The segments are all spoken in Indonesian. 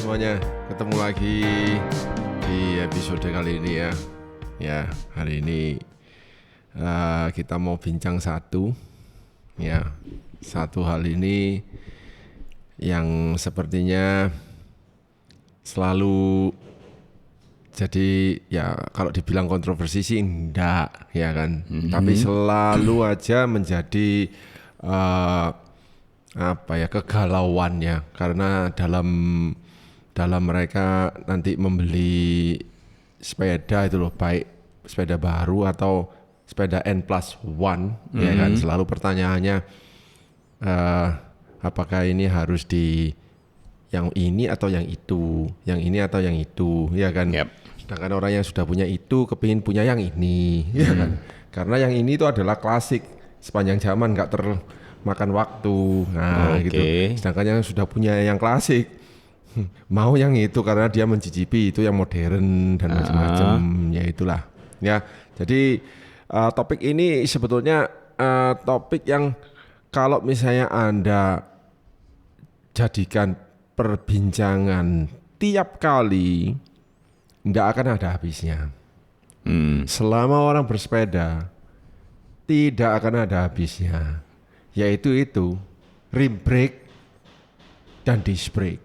semuanya, ketemu lagi di episode kali ini ya. Ya, hari ini kita mau bincang satu hal ini yang sepertinya selalu jadi ya kalau dibilang kontroversi sih enggak ya kan, tapi selalu aja menjadi kegalauan ya, karena dalam mereka nanti membeli sepeda itu loh, baik sepeda baru atau sepeda N+1 ya kan, selalu pertanyaannya apakah ini harus di yang ini atau yang itu, yang ini atau yang itu ya kan. Sedangkan orang yang sudah punya itu kepingin punya yang ini ya kan, karena yang ini itu adalah klasik sepanjang zaman, nggak termakan waktu. Nah gitu. Sedangkan yang sudah punya yang klasik mau yang itu karena dia mencicipi itu yang modern dan macam-macam. Ya itulah ya. Jadi topik ini sebetulnya topik yang kalau misalnya Anda jadikan perbincangan tiap kali tidak akan ada habisnya. Selama orang bersepeda tidak akan ada habisnya, yaitu rim brake dan disc brake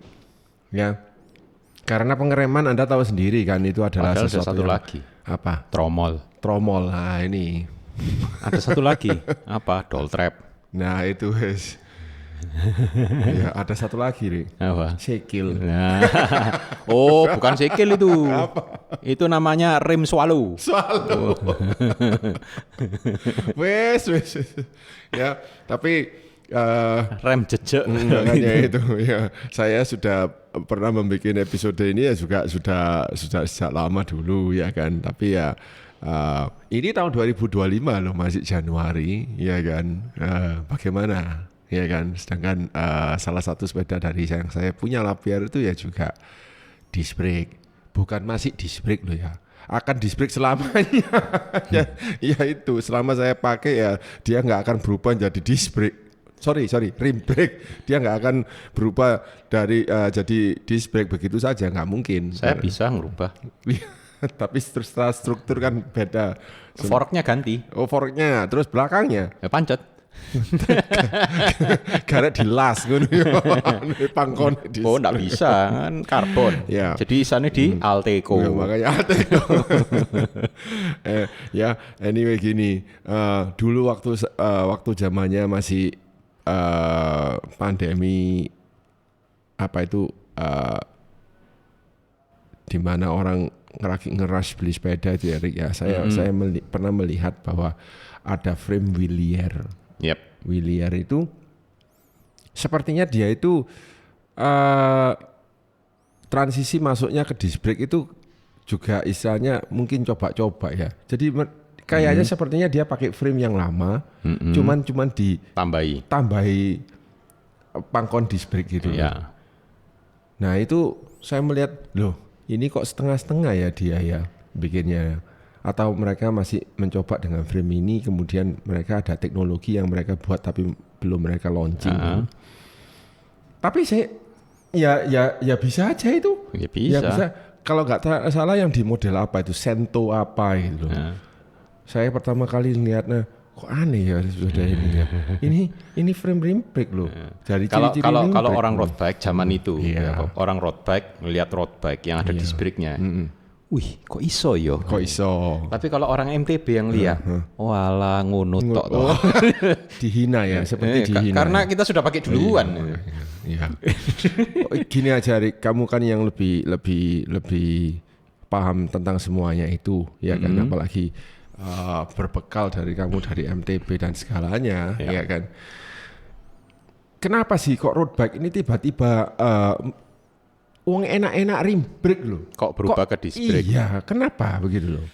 ya. Karena pengereman Anda tahu sendiri kan, itu adalah padahal sesuatu ada satu yang lagi, apa? Tromol. Nah ini Ada satu lagi, apa? Doll trap. nah itu wes. Ya, ada satu lagi nih, Apa? sikil. Nah. Oh, bukan sikil itu. Itu namanya rim swallow. wes ya, tapi Rem jejak. makanya itu ya, saya sudah pernah membuat episode ini ya, juga sudah sejak lama dulu ya kan, tapi ya ini tahun 2025 loh, masih Januari ya kan. Bagaimana ya kan, sedangkan salah satu sepeda dari yang saya punya Labiar itu ya juga disc brake, bukan masih disc brake loh ya, akan disc brake selamanya. ya itu selama saya pakai ya dia nggak akan berubah jadi disc brake, sorry rim brake, dia nggak akan berubah dari jadi disc brake begitu saja, nggak mungkin. Saya bisa ngerubah. Tapi struktur kan beda. Forknya ganti. Oh, forknya, terus belakangnya Ya pancet. karena dilas ngono ya. Pangkon di. Oh, enggak bisa, kan karbon. Ya. Jadi sana di Alteco. Ya, makanya Alteco. Ya, anyway gini, dulu waktu zamannya masih pandemi di mana orang ngerush beli sepeda itu ya, Rick, ya. Saya pernah melihat bahwa ada frame Willier. Willier itu sepertinya dia itu transisi masuknya ke disc brake itu juga istilahnya mungkin coba-coba ya. Jadi kayaknya sepertinya dia pakai frame yang lama, cuman tambahi pangkon disc brake gitu. Ya. Nah itu saya melihat, loh ini kok setengah-setengah ya dia ya bikinnya. Atau mereka masih mencoba dengan frame ini, kemudian mereka ada teknologi yang mereka buat tapi belum mereka launching. Tapi saya ya bisa aja itu. Ya bisa. Ya bisa. Kalau nggak salah yang di model apa itu, Sento apa gitu. Saya pertama kali lihatnya kok aneh ya sudah ini ya. Ini frame rim brake loh. Dari ciri-ciri kalau orang road bike zaman itu, Iya. orang road bike ngelihat road bike yang ada disc brake-nya. Wih, kok iso yo? Kok iso? Tapi kalau orang MTB yang lihat, walah ngono tok toh. Dihina ya, seperti dihina. Karena kita sudah pakai duluan. Iya. Gini aja, Rick, kamu kan yang lebih paham tentang semuanya itu, ya kan, apalagi berbekal dari kamu dari MTB dan segalanya, ya kan. Kenapa sih kok road bike ini tiba-tiba uang enak-enak rim brake loh? Kok berubah ke disc brake? Iya, kenapa begitu loh?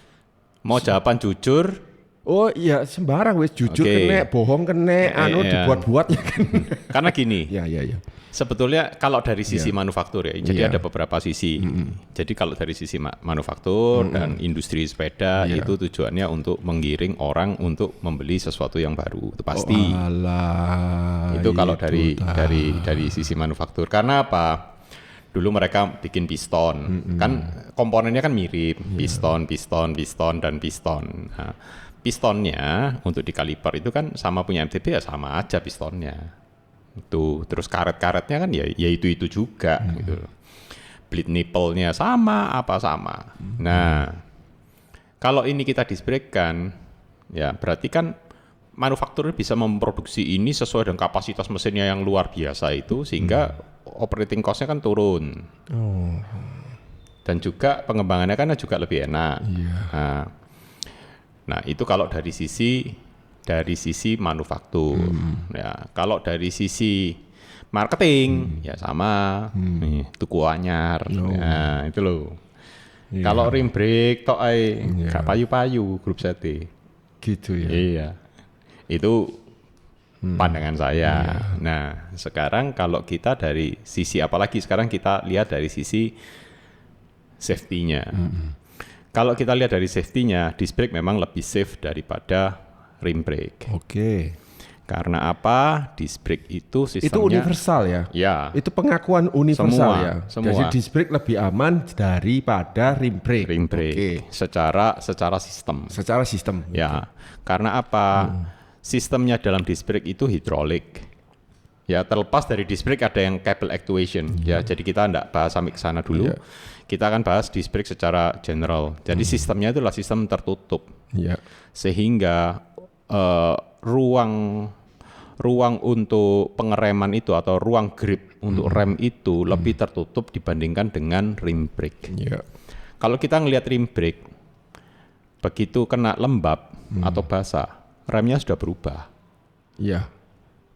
Mau jawaban jujur? Oh iya, sembarang wes, jujur kena, bohong kena, dibuat-buat ya kan. Karena gini. Ya. Sebetulnya kalau dari sisi manufaktur ya, jadi ada beberapa sisi. Jadi kalau dari sisi manufaktur dan industri sepeda itu tujuannya untuk menggiring orang untuk membeli sesuatu yang baru, itu pasti. Oh, alah, itu kalau dari sisi manufaktur. Karena apa? Dulu mereka bikin piston, kan komponennya kan mirip, piston, dan piston. Nah, pistonnya untuk di kaliper itu kan sama punya MTB ya sama aja pistonnya. Itu terus karet-karetnya kan ya itu juga gitu. Bleed nipple-nya sama apa sama. Nah, kalau ini kita disc brake kan ya berarti kan manufaktur bisa memproduksi ini sesuai dengan kapasitas mesinnya yang luar biasa itu sehingga operating cost-nya kan turun. Dan juga pengembangannya kan juga lebih enak. Nah, itu kalau dari sisi manufaktur. Ya, kalau dari sisi marketing ya sama. Nih, tuku anyar. Nah, itu loh. Kalau rim brake tok ae gak payu-payu grup CT. Gitu ya. Iya. Itu pandangan saya. Nah, sekarang kalau kita dari sisi apalagi sekarang kita lihat dari sisi safety-nya. Kalau kita lihat dari safety-nya, disc brake memang lebih safe daripada rim brake. Oke. Karena apa? Disc brake itu sistemnya Itu universal ya? Ya. Itu pengakuan universal Semua. Jadi disc brake lebih aman daripada rim brake. Rim brake. Secara sistem. Secara sistem. Ya. Karena apa? Sistemnya dalam disc brake itu hidrolik. Ya, terlepas dari disc brake ada yang cable actuation. Ya, jadi kita enggak bahas sampai ke sana dulu. Kita akan bahas disc brake secara general. Jadi sistemnya itu adalah sistem tertutup. Sehingga ruang untuk pengereman itu atau ruang grip untuk rem itu lebih tertutup dibandingkan dengan rim brake. Kalau kita ngelihat rim brake begitu kena lembab atau basah, remnya sudah berubah.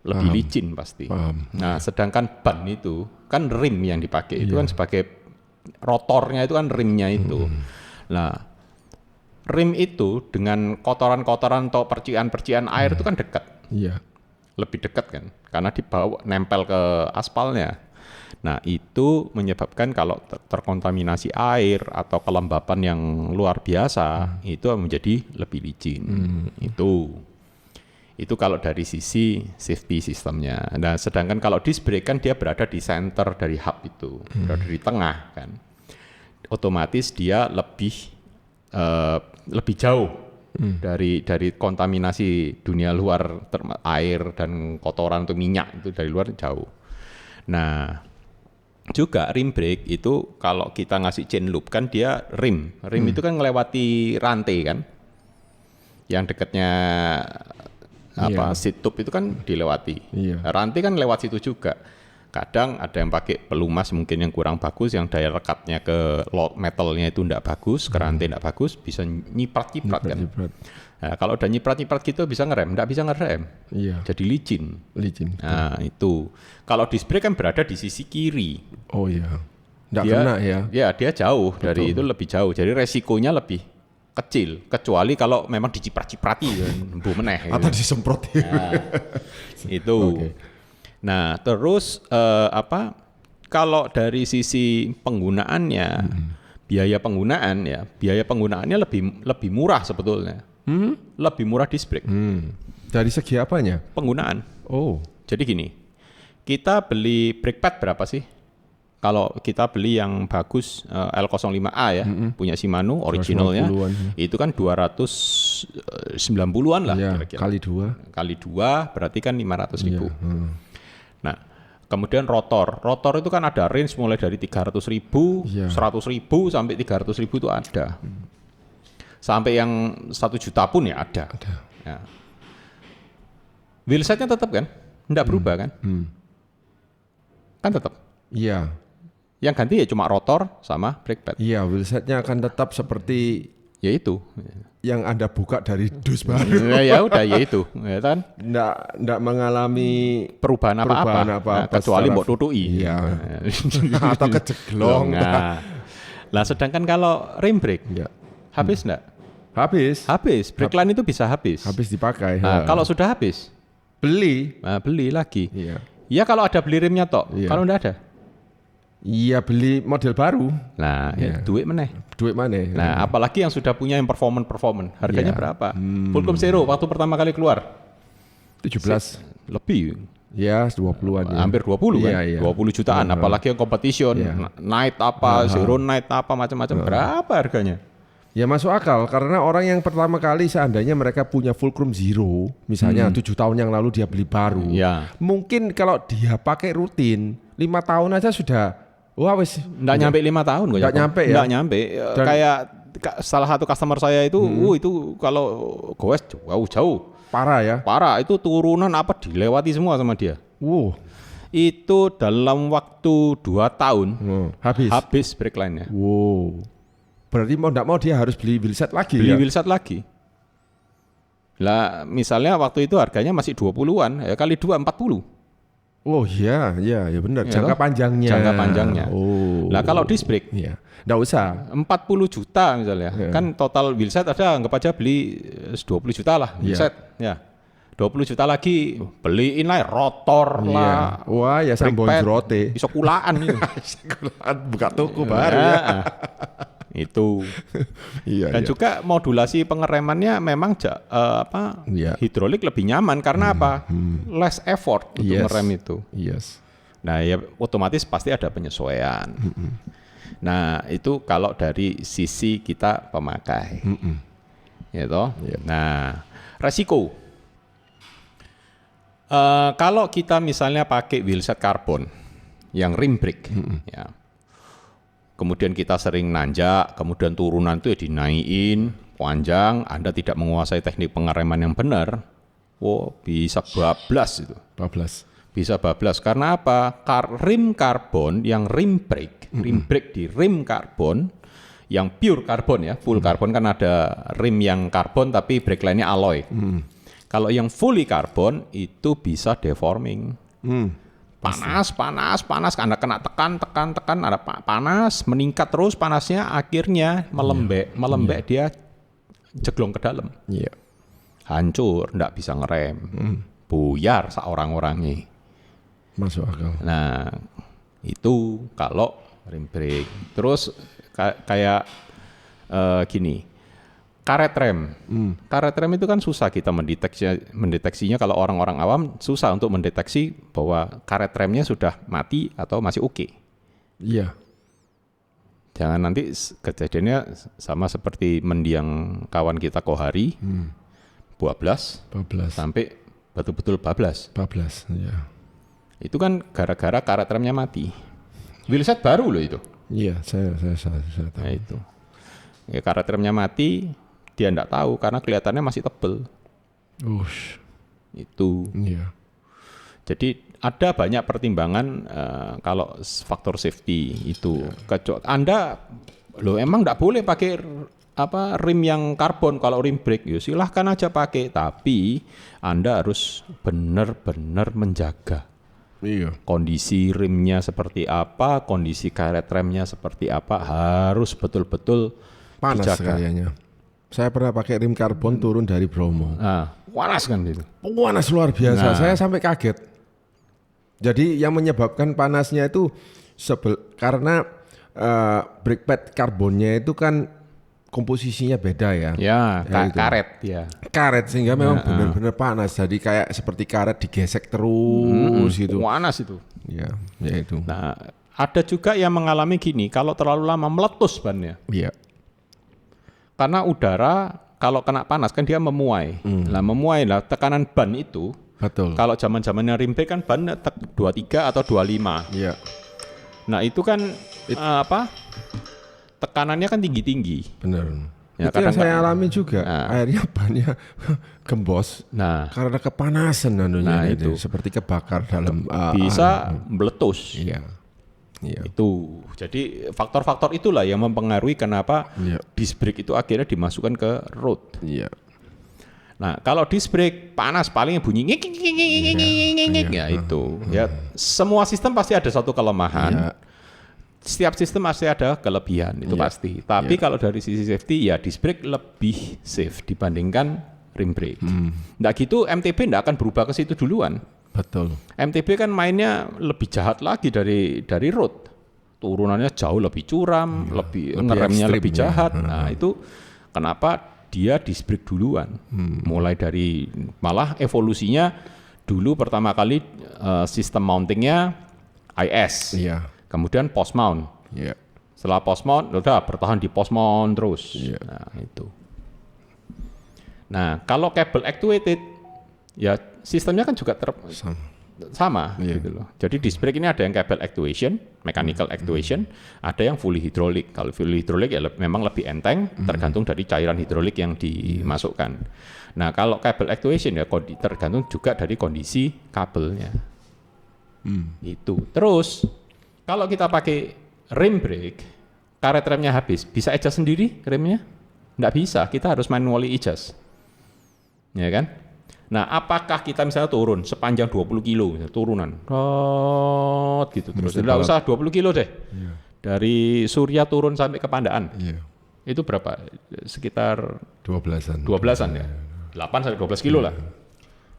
Lebih licin pasti. Nah, sedangkan ban itu kan rim yang dipakai itu kan sebagai rotornya itu kan rimnya itu. Nah, rim itu dengan kotoran-kotoran atau percikan-percikan air itu kan dekat. Lebih dekat kan, karena dibawa nempel ke aspalnya. Nah, itu menyebabkan kalau terkontaminasi air atau kelembapan yang luar biasa, itu menjadi lebih licin. Itu kalau dari sisi safety sistemnya. Nah, sedangkan kalau disc brake kan dia berada di center dari hub itu, berada di tengah kan. Otomatis dia lebih jauh dari kontaminasi dunia luar, air dan kotoran atau minyak itu dari luar jauh. Nah, juga rim brake itu kalau kita ngasih chain loop kan dia rim itu kan melewati rantai kan, yang dekatnya seat tube itu kan dilewati. Rantai kan lewat situ juga. Kadang ada yang pakai pelumas mungkin yang kurang bagus, yang daya rekatnya ke metalnya itu enggak bagus, ke rantai enggak bagus, bisa nyiprat-nyiprat kan. Nah, kalau udah nyiprat-nyiprat gitu bisa ngerem, enggak bisa ngerem. Jadi licin. Nah, itu. Kalau disc brake kan berada di sisi kiri. Enggak kena ya. Ya, dia jauh. Betul. Dari itu lebih jauh. Jadi resikonya lebih kecil, kecuali kalau memang diciprat-ciprati kan, meneh. Atau disemprot. Itu. Nah, terus kalau dari sisi penggunaannya, biaya penggunaannya lebih murah sebetulnya. Lebih murah disc brake. Dari segi apanya? Penggunaan. Jadi gini, kita beli brake pad berapa sih? Kalau kita beli yang bagus L05A ya, punya Shimano originalnya, itu kan 290-an lah kira-kira. Kali dua berarti kan 500.000. Nah, kemudian rotor itu kan ada range mulai dari 300.000, 100.000 sampai 300.000 itu ada. Sampai yang 1 juta pun ya ada. Ya. Wheelsetnya tetap kan? Enggak berubah kan? Kan tetap. Yang ganti ya cuma rotor sama brake pad. Wheelsetnya akan tetap seperti yaitu yang Anda buka dari dus baru. Ya udah yaitu, ya kan? Nggak mengalami perubahan apa-apa. Nah, kecuali mbok tutui. Atau kejeglong. Lah sedangkan kalau rim brake habis enggak? Habis. Brake line itu bisa habis. Habis dipakai. Nah, kalau sudah habis beli lagi. Ya kalau ada beli rimnya tok. Kalau enggak ada beli model baru. Nah, duit mana? Nah, apalagi yang sudah punya yang performance. Harganya berapa? Fulcrum Zero waktu pertama kali keluar 17 lebih. Ya, 20-an. Ya. Hampir 20 kan? Iya. 20 jutaan, apalagi yang competition, night apa, zero night apa, macam-macam. Berapa harganya? Ya masuk akal, karena orang yang pertama kali seandainya mereka punya Fulcrum Zero, misalnya 7 tahun yang lalu dia beli baru, mungkin kalau dia pakai rutin, 5 tahun aja sudah, wah wis. Nggak nyampe 5 tahun kok. Nggak nyampe ya? Nggak nyampe, kayak salah satu customer saya itu, itu kalau goes jauh. Parah ya? Parah, itu turunan apa dilewati semua sama dia. Wow. Itu dalam waktu 2 tahun habis brake line-nya. Wow. Berarti mau enggak mau dia harus beli wheelset lagi. Beli wheelset lagi. Lah misalnya waktu itu harganya masih 20-an, ya kali 2 40. Oh iya benar. Jangka panjangnya. Oh. Lah kalau disc brake, enggak usah. 40 juta misalnya. Kan total wheelset ada, anggap aja beli 20 juta lah wheelset. Ya. 20 juta lagi beliin lah rotor lah. Wah, ya sambon jerote. Bisa kulaan itu. Kulaan buka toko baru ya. Itu. Dan juga modulasi pengeremannya memang hidrolik lebih nyaman karena apa? Less effort untuk ngerem itu. Nah, ya otomatis pasti ada penyesuaian. Nah, itu kalau dari sisi kita pemakai. Gitu. Nah, resiko. Kalau kita misalnya pakai wheelset karbon yang rim brake, ya. Kemudian kita sering nanjak, kemudian turunan itu ya dinaikin, panjang, Anda tidak menguasai teknik pengereman yang benar, bisa bablas itu. Bisa bablas, karena apa? Rim karbon yang rim brake di rim karbon, yang pure karbon ya, full karbon kan ada rim yang karbon tapi brake line-nya alloy. Kalau yang fully karbon itu bisa deforming. Panas, Anda kena tekan, ada panas, meningkat terus panasnya, akhirnya melembek dia jeglong ke dalam. Hancur, enggak bisa ngerem. Buyar orang-orangnya. Masuk akal. Nah, itu kalau rim brake. Terus kayak gini. Karet rem. Karet rem itu kan susah kita mendeteksinya kalau orang-orang awam susah untuk mendeteksi bahwa karet remnya sudah mati atau masih oke. Iya. Jangan nanti kejadiannya sama seperti mendiang kawan kita Kohari, bablas, sampai betul-betul bablas. Iya. Itu kan gara-gara karet remnya mati. Wheelset baru loh itu. Iya, saya tahu. Nah itu. Ya, karet remnya mati. Dia enggak tahu karena kelihatannya masih tebel. Itu. Iya. Jadi ada banyak pertimbangan kalau faktor safety itu. Anda emang enggak boleh pakai rim yang karbon kalau rim brake. Ya silahkan aja pakai, tapi Anda harus benar-benar menjaga. Iya. Kondisi rimnya seperti apa, kondisi karet remnya seperti apa, harus betul-betul panas dijaga. Kayaknya. Saya pernah pakai rim karbon turun dari Bromo. Panas kan itu? Panas luar biasa. Saya sampai kaget. Jadi yang menyebabkan panasnya itu karena brake pad karbonnya itu kan komposisinya beda ya. Karet ya. Karet sehingga memang benar-benar panas. Jadi kayak seperti karet digesek terus gitu. Panas itu. Ya itu. Nah, ada juga yang mengalami gini, kalau terlalu lama meletus bannya. Iya. Karena udara kalau kena panas kan dia memuai. Memuai tekanan ban itu. Betul. Kalau zaman-zamannya rim brake kan ban 23 atau 25. Iya. Nah, itu kan tekanannya kan tinggi-tinggi. Benar. Ya, itu yang saya alami juga. Akhirnya bannya gembos. Karena kepanasan itu seperti kebakar dalam bisa meletus. Iya. Itu. Jadi faktor-faktor itulah yang mempengaruhi kenapa disc brake itu akhirnya dimasukkan ke road. Iya. Nah, kalau disc brake panas paling bunyi itu. Ya, semua sistem pasti ada satu kelemahan. Setiap sistem pasti ada kelebihan, itu pasti. Tapi kalau dari sisi safety ya disc brake lebih safe dibandingkan rim brake. Nggak gitu MTB nggak akan berubah ke situ duluan. Betul. MTB kan mainnya lebih jahat lagi dari road. Turunannya jauh lebih curam, lebih ngeremnya lebih jahat. Nah, itu kenapa dia disc brake duluan. Mulai dari malah evolusinya dulu pertama kali sistem mountingnya IS. Iya. Kemudian post mount. Iya. Setelah post mount, udah bertahan di post mount terus. Iya. Nah, itu. Nah, kalau kabel actuated, ya sistemnya kan juga sama Iya. gitu loh. Jadi disc brake ini ada yang kabel actuation, mechanical actuation, ada yang fully hydraulic. Kalau fully hydraulic ya memang lebih enteng, tergantung dari cairan hidrolik yang dimasukkan. Nah, kalau kabel actuation ya tergantung juga dari kondisi kabelnya. Itu. Terus kalau kita pakai rim brake, karet remnya habis, bisa adjust sendiri remnya? Nggak bisa, kita harus manually adjust. Ya kan? Nah, apakah kita misalnya turun sepanjang 20 kilo, turunan, gitu terus. Tidak usah 20 kilo deh. Iya. Dari Surya turun sampai ke Pandaan. Iya. Itu berapa? Sekitar 12-an. 12-an ya? 8 sampai 12 kilo lah.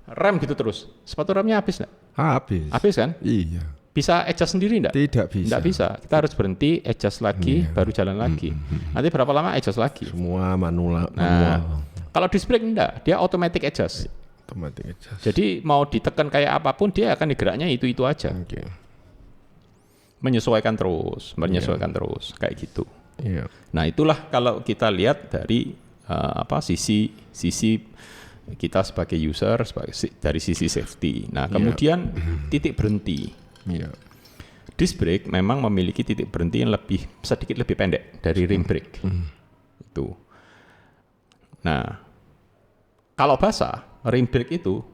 Rem gitu terus. Sepatu remnya habis nggak? Habis. Habis kan? Iya. Bisa adjust sendiri nggak? Tidak bisa. Nggak bisa. Kita harus berhenti, adjust lagi, baru jalan lagi. Nanti berapa lama adjust lagi? Semua manual. Nah, kalau disc brake enggak, dia automatic adjust. Automatic adjust. Jadi mau ditekan kayak apapun dia akan digeraknya itu aja. Oke. Menyesuaikan terus kayak gitu. Iya. Nah, itulah kalau kita lihat dari sisi kita sebagai user dari sisi safety. Nah, kemudian titik berhenti. Iya. Disc brake memang memiliki titik berhenti yang sedikit lebih pendek dari rim brake. Itu. Nah, kalau basah, rim brake itu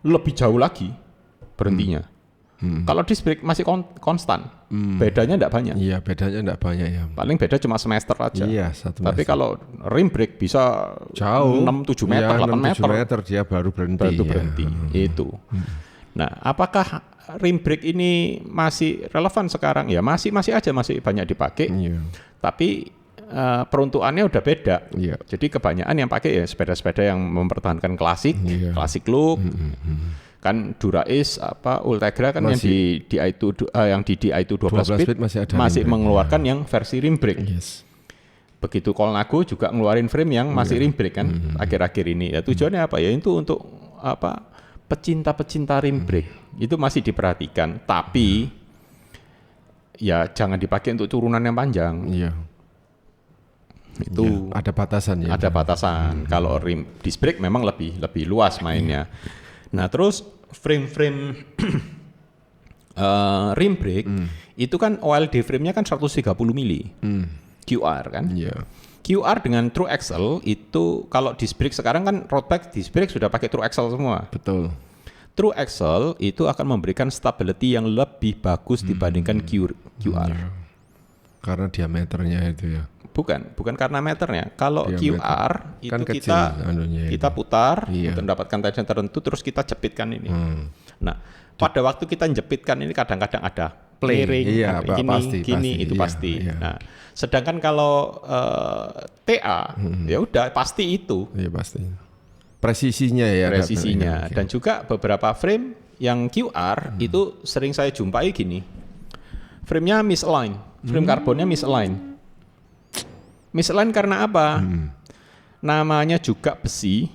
lebih jauh lagi berhentinya. Kalau disc brake masih konstan, bedanya enggak banyak. Iya, bedanya enggak banyak ya. Paling beda cuma semester aja. Iya, 1 Tapi meter. kalau rim brake bisa Jauh. 6-7 meter, Iya, 8 6-7 meter. meter dia baru berhenti. Itu. Nah, apakah rim brake ini masih relevan sekarang? Ya masih banyak dipakai. Iya. Tapi peruntukannya udah beda. Iya. Jadi kebanyakan yang pakai ya sepeda-sepeda yang mempertahankan klasik, klasik look. Kan Dura-Ace Ultegra kan Masih. yang di DI2 12 speed masih ada masih rim brake. mengeluarkan yang versi rim brake. Yes. Begitu Colnago juga ngeluarin frame yang masih rim brake kan akhir-akhir ini. Ya tujuannya apa ya? Itu untuk pecinta-pecinta rim brake. Itu masih diperhatikan, tapi ya jangan dipakai untuk turunan yang panjang. Iya. Itu ada batasan ya. Ada batasan. Kalau rim disc brake memang lebih luas mainnya. Nah, terus frame rim brake itu kan OLD frame-nya kan 130 mili. QR kan? Iya. QR dengan true axle itu kalau disc brake sekarang kan road bike disc brake sudah pakai true axle semua. Betul. True axle itu akan memberikan stability yang lebih bagus dibandingkan QR. Iya. Karena diameternya itu ya. Bukan karena meternya. Kalau Diameter. QR itu Kan kecil anunya kita itu. putar Iya. untuk mendapatkan tension tertentu terus kita jepitkan ini. Nah, pada waktu kita jepitkan ini kadang-kadang ada flaring, Iya, ada gini, itu Iya, pasti. iya. Nah, sedangkan kalau TA ya udah pasti itu Iya pasti. Presisinya ya. presisinya. Oke. Dan juga beberapa frame yang QR itu sering saya jumpai gini. Frame-nya misalign, frame karbonnya misalign. Misalign karena apa? Namanya juga besi.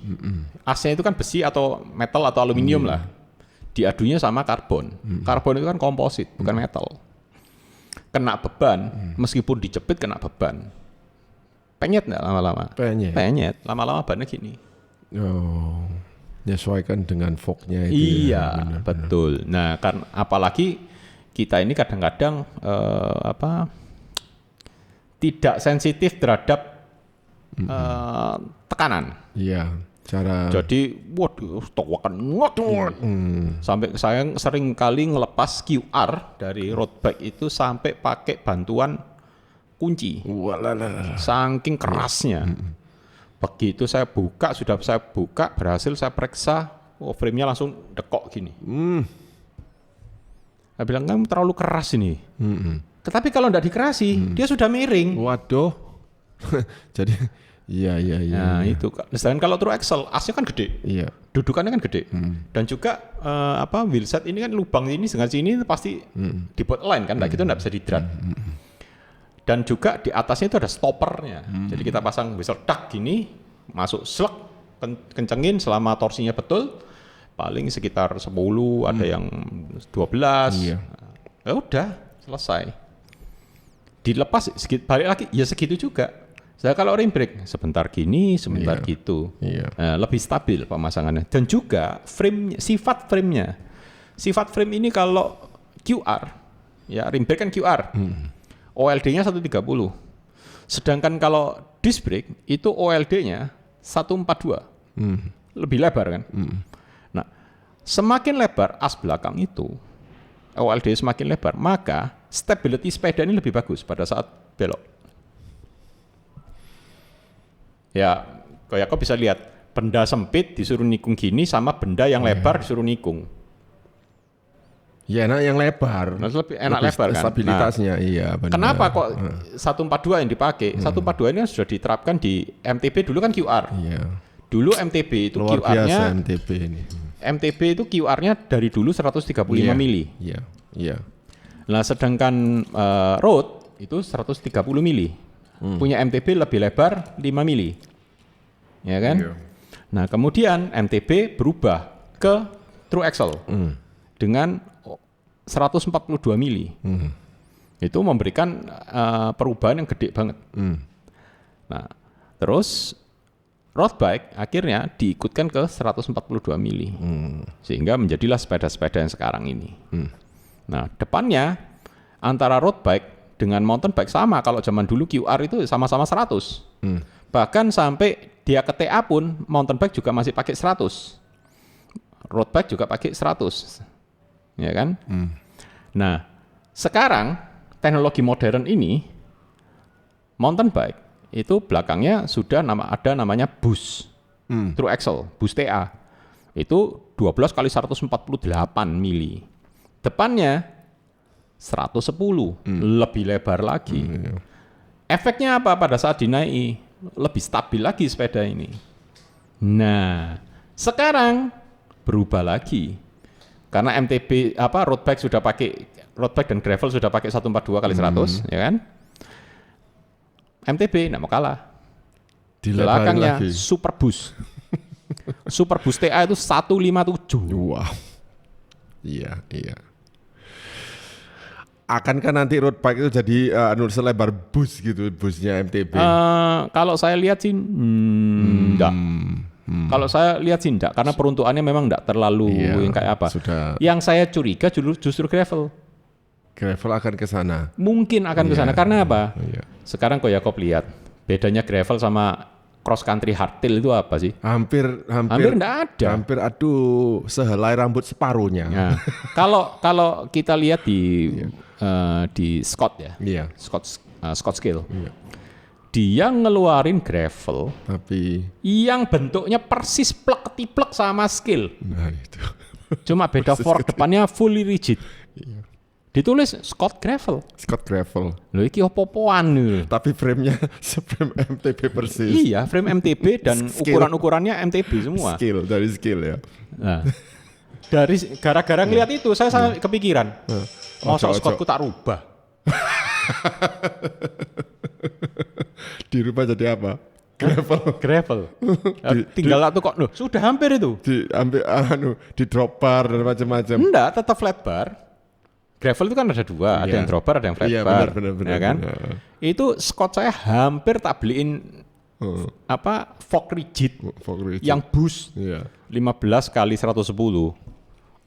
Asnya itu kan besi atau metal atau aluminium lah. Diadunya sama karbon. Karbon itu kan komposit, bukan metal. Kena beban, meskipun dijepit kena beban. Penyet nggak lama-lama? Penyet. Lama-lama bannya gini. Oh, menyesuaikan dengan forknya itu. Iya, ya, betul. Nah, kan apalagi kita ini kadang-kadang tidak sensitif terhadap tekanan. Iya, cara. Jadi, waduh, towakan sampai saya sering kali ngelepas QR dari road bike itu sampai pakai bantuan kunci. Walala. Saking kerasnya. Begitu saya buka, berhasil saya periksa, frame-nya langsung dekok gini. Saya bilang, kamu terlalu keras ini. Tetapi kalau tidak dikerasi, dia sudah miring. Waduh. Jadi, iya. Nah, itu. Sedangkan kalau true axle, asnya kan gede. Iya. Dudukannya kan gede. Dan juga wheelset ini kan lubang ini dengan sini pasti dibuat line kan, gitu nggak bisa didrat. Dan juga di atasnya itu ada stoppernya. Jadi kita pasang whistle tak gini, masuk slek, kencengin selama torsinya betul. paling sekitar 10, ada yang 12. Iya. Ya udah, selesai. Dilepas balik lagi ya segitu juga. Saya kalau rim brake sebentar gini, sebentar gitu. Iya. Lebih stabil pemasangannya dan juga sifat frame-nya. Sifat frame ini kalau QR, ya rim brake kan QR. OLD-nya 130. Sedangkan kalau disc brake itu OLD-nya 142. Lebih lebar kan? Nah, semakin lebar as belakang itu, OLD semakin lebar, maka stability sepeda ini lebih bagus pada saat belok. Ya, kayak kau bisa lihat benda sempit disuruh nikung gini sama benda yang lebar disuruh nikung. Ya enak yang lebar. Nah, lebih enak lebar kan. Stabilitasnya iya benar. Kenapa kok 142 yang dipakai? 142 ini sudah diterapkan di MTB dulu kan QR. Iya. Dulu MTB itu luar QR-nya biasa MTB ini. MTB itu QR-nya dari dulu 135 mili. Iya. Iya. Nah, sedangkan road itu 130 mili. Punya MTB lebih lebar 5 mili. Ya kan? Iya. Nah, kemudian MTB berubah ke true axle dengan 142 mili. Itu memberikan perubahan yang gede banget. Nah, terus road bike akhirnya diikutkan ke 142 mili. Sehingga menjadilah sepeda-sepeda yang sekarang ini. Nah, depannya antara road bike dengan mountain bike sama, kalau zaman dulu QR itu sama-sama 100. Bahkan sampai dia ke TA pun mountain bike juga masih pakai 100. Road bike juga pakai 100. Ya kan? Nah, sekarang teknologi modern ini mountain bike itu belakangnya sudah ada namanya bus. True axle, bus TA. Itu 12 kali 148 mili. Depannya 110, lebih lebar lagi. Efeknya apa pada saat dinaiki? Lebih stabil lagi sepeda ini. Nah, sekarang berubah lagi. Karena MTB road bike sudah pakai, road bike dan gravel sudah pakai 142 kali 100, ya kan? MTB enggak mau kalah. Belakangnya lagi. Superbus. Superbus TA itu 157. Wow. Iya, iya. Akankah nanti road bike itu jadi selebar bus gitu, busnya MTB? Kalau saya lihat sih enggak. Kalau saya lihat sih enggak, karena peruntukannya memang enggak terlalu yang kayak apa. Yang saya curiga justru gravel. Gravel akan ke sana. Mungkin akan ke sana karena apa? Sekarang kok Yakob lihat bedanya gravel sama cross country hardtail itu apa sih? Hampir enggak ada. Hampir sehelai rambut separuhnya. Nah, kalau kita lihat di Scott ya. Iya. Scott Skill. Iya. Dia ngeluarin gravel tapi yang bentuknya persis plek-tiplek sama Skill. Nah, itu. Cuma beda fork depannya fully rigid. Iya. Ditulis Scott Gravel. Scott Gravel. Loh iki opo-opoan nih. Tapi frame-nya frame MTB persis. Iya, frame MTB dan ukuran-ukurannya MTB semua. Dari Skill ya. Nah, dari gara-gara ngeliat itu saya kepikiran. Masa Scottku tak rubah. Dirubah jadi apa? Gravel. Tinggal satu kok. Loh, sudah hampir itu. Di drop bar dan macam-macam. Enggak, tetap flat bar. Gravel itu kan ada dua, ada yang drop bar, ada yang flat bar. Benar, ya kan? Benar. Itu Scott saya hampir tak beliin fork rigid yang bus 15 kali 110.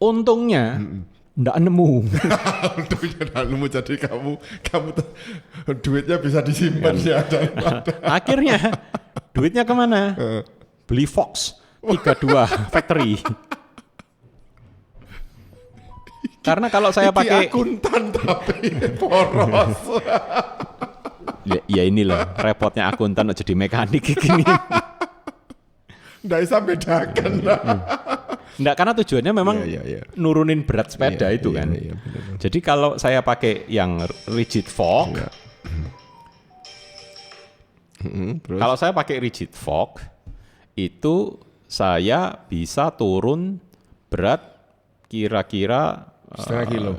Untungnya nggak nemu. Untungnya nggak nemu, jadi kamu duitnya bisa disimpan ya. Akhirnya duitnya kemana? Beli Fox 32 factory. Karena kalau saya pakai akuntan tapi poros. ya inilah repotnya akuntan jadi mekanik gini. Nggak bisa bedakan. Nggak, karena tujuannya memang nurunin berat sepeda itu kan. Benar. Jadi kalau saya pakai yang rigid fork, kalau saya pakai rigid fork, itu saya bisa turun berat kira-kira setengah kilo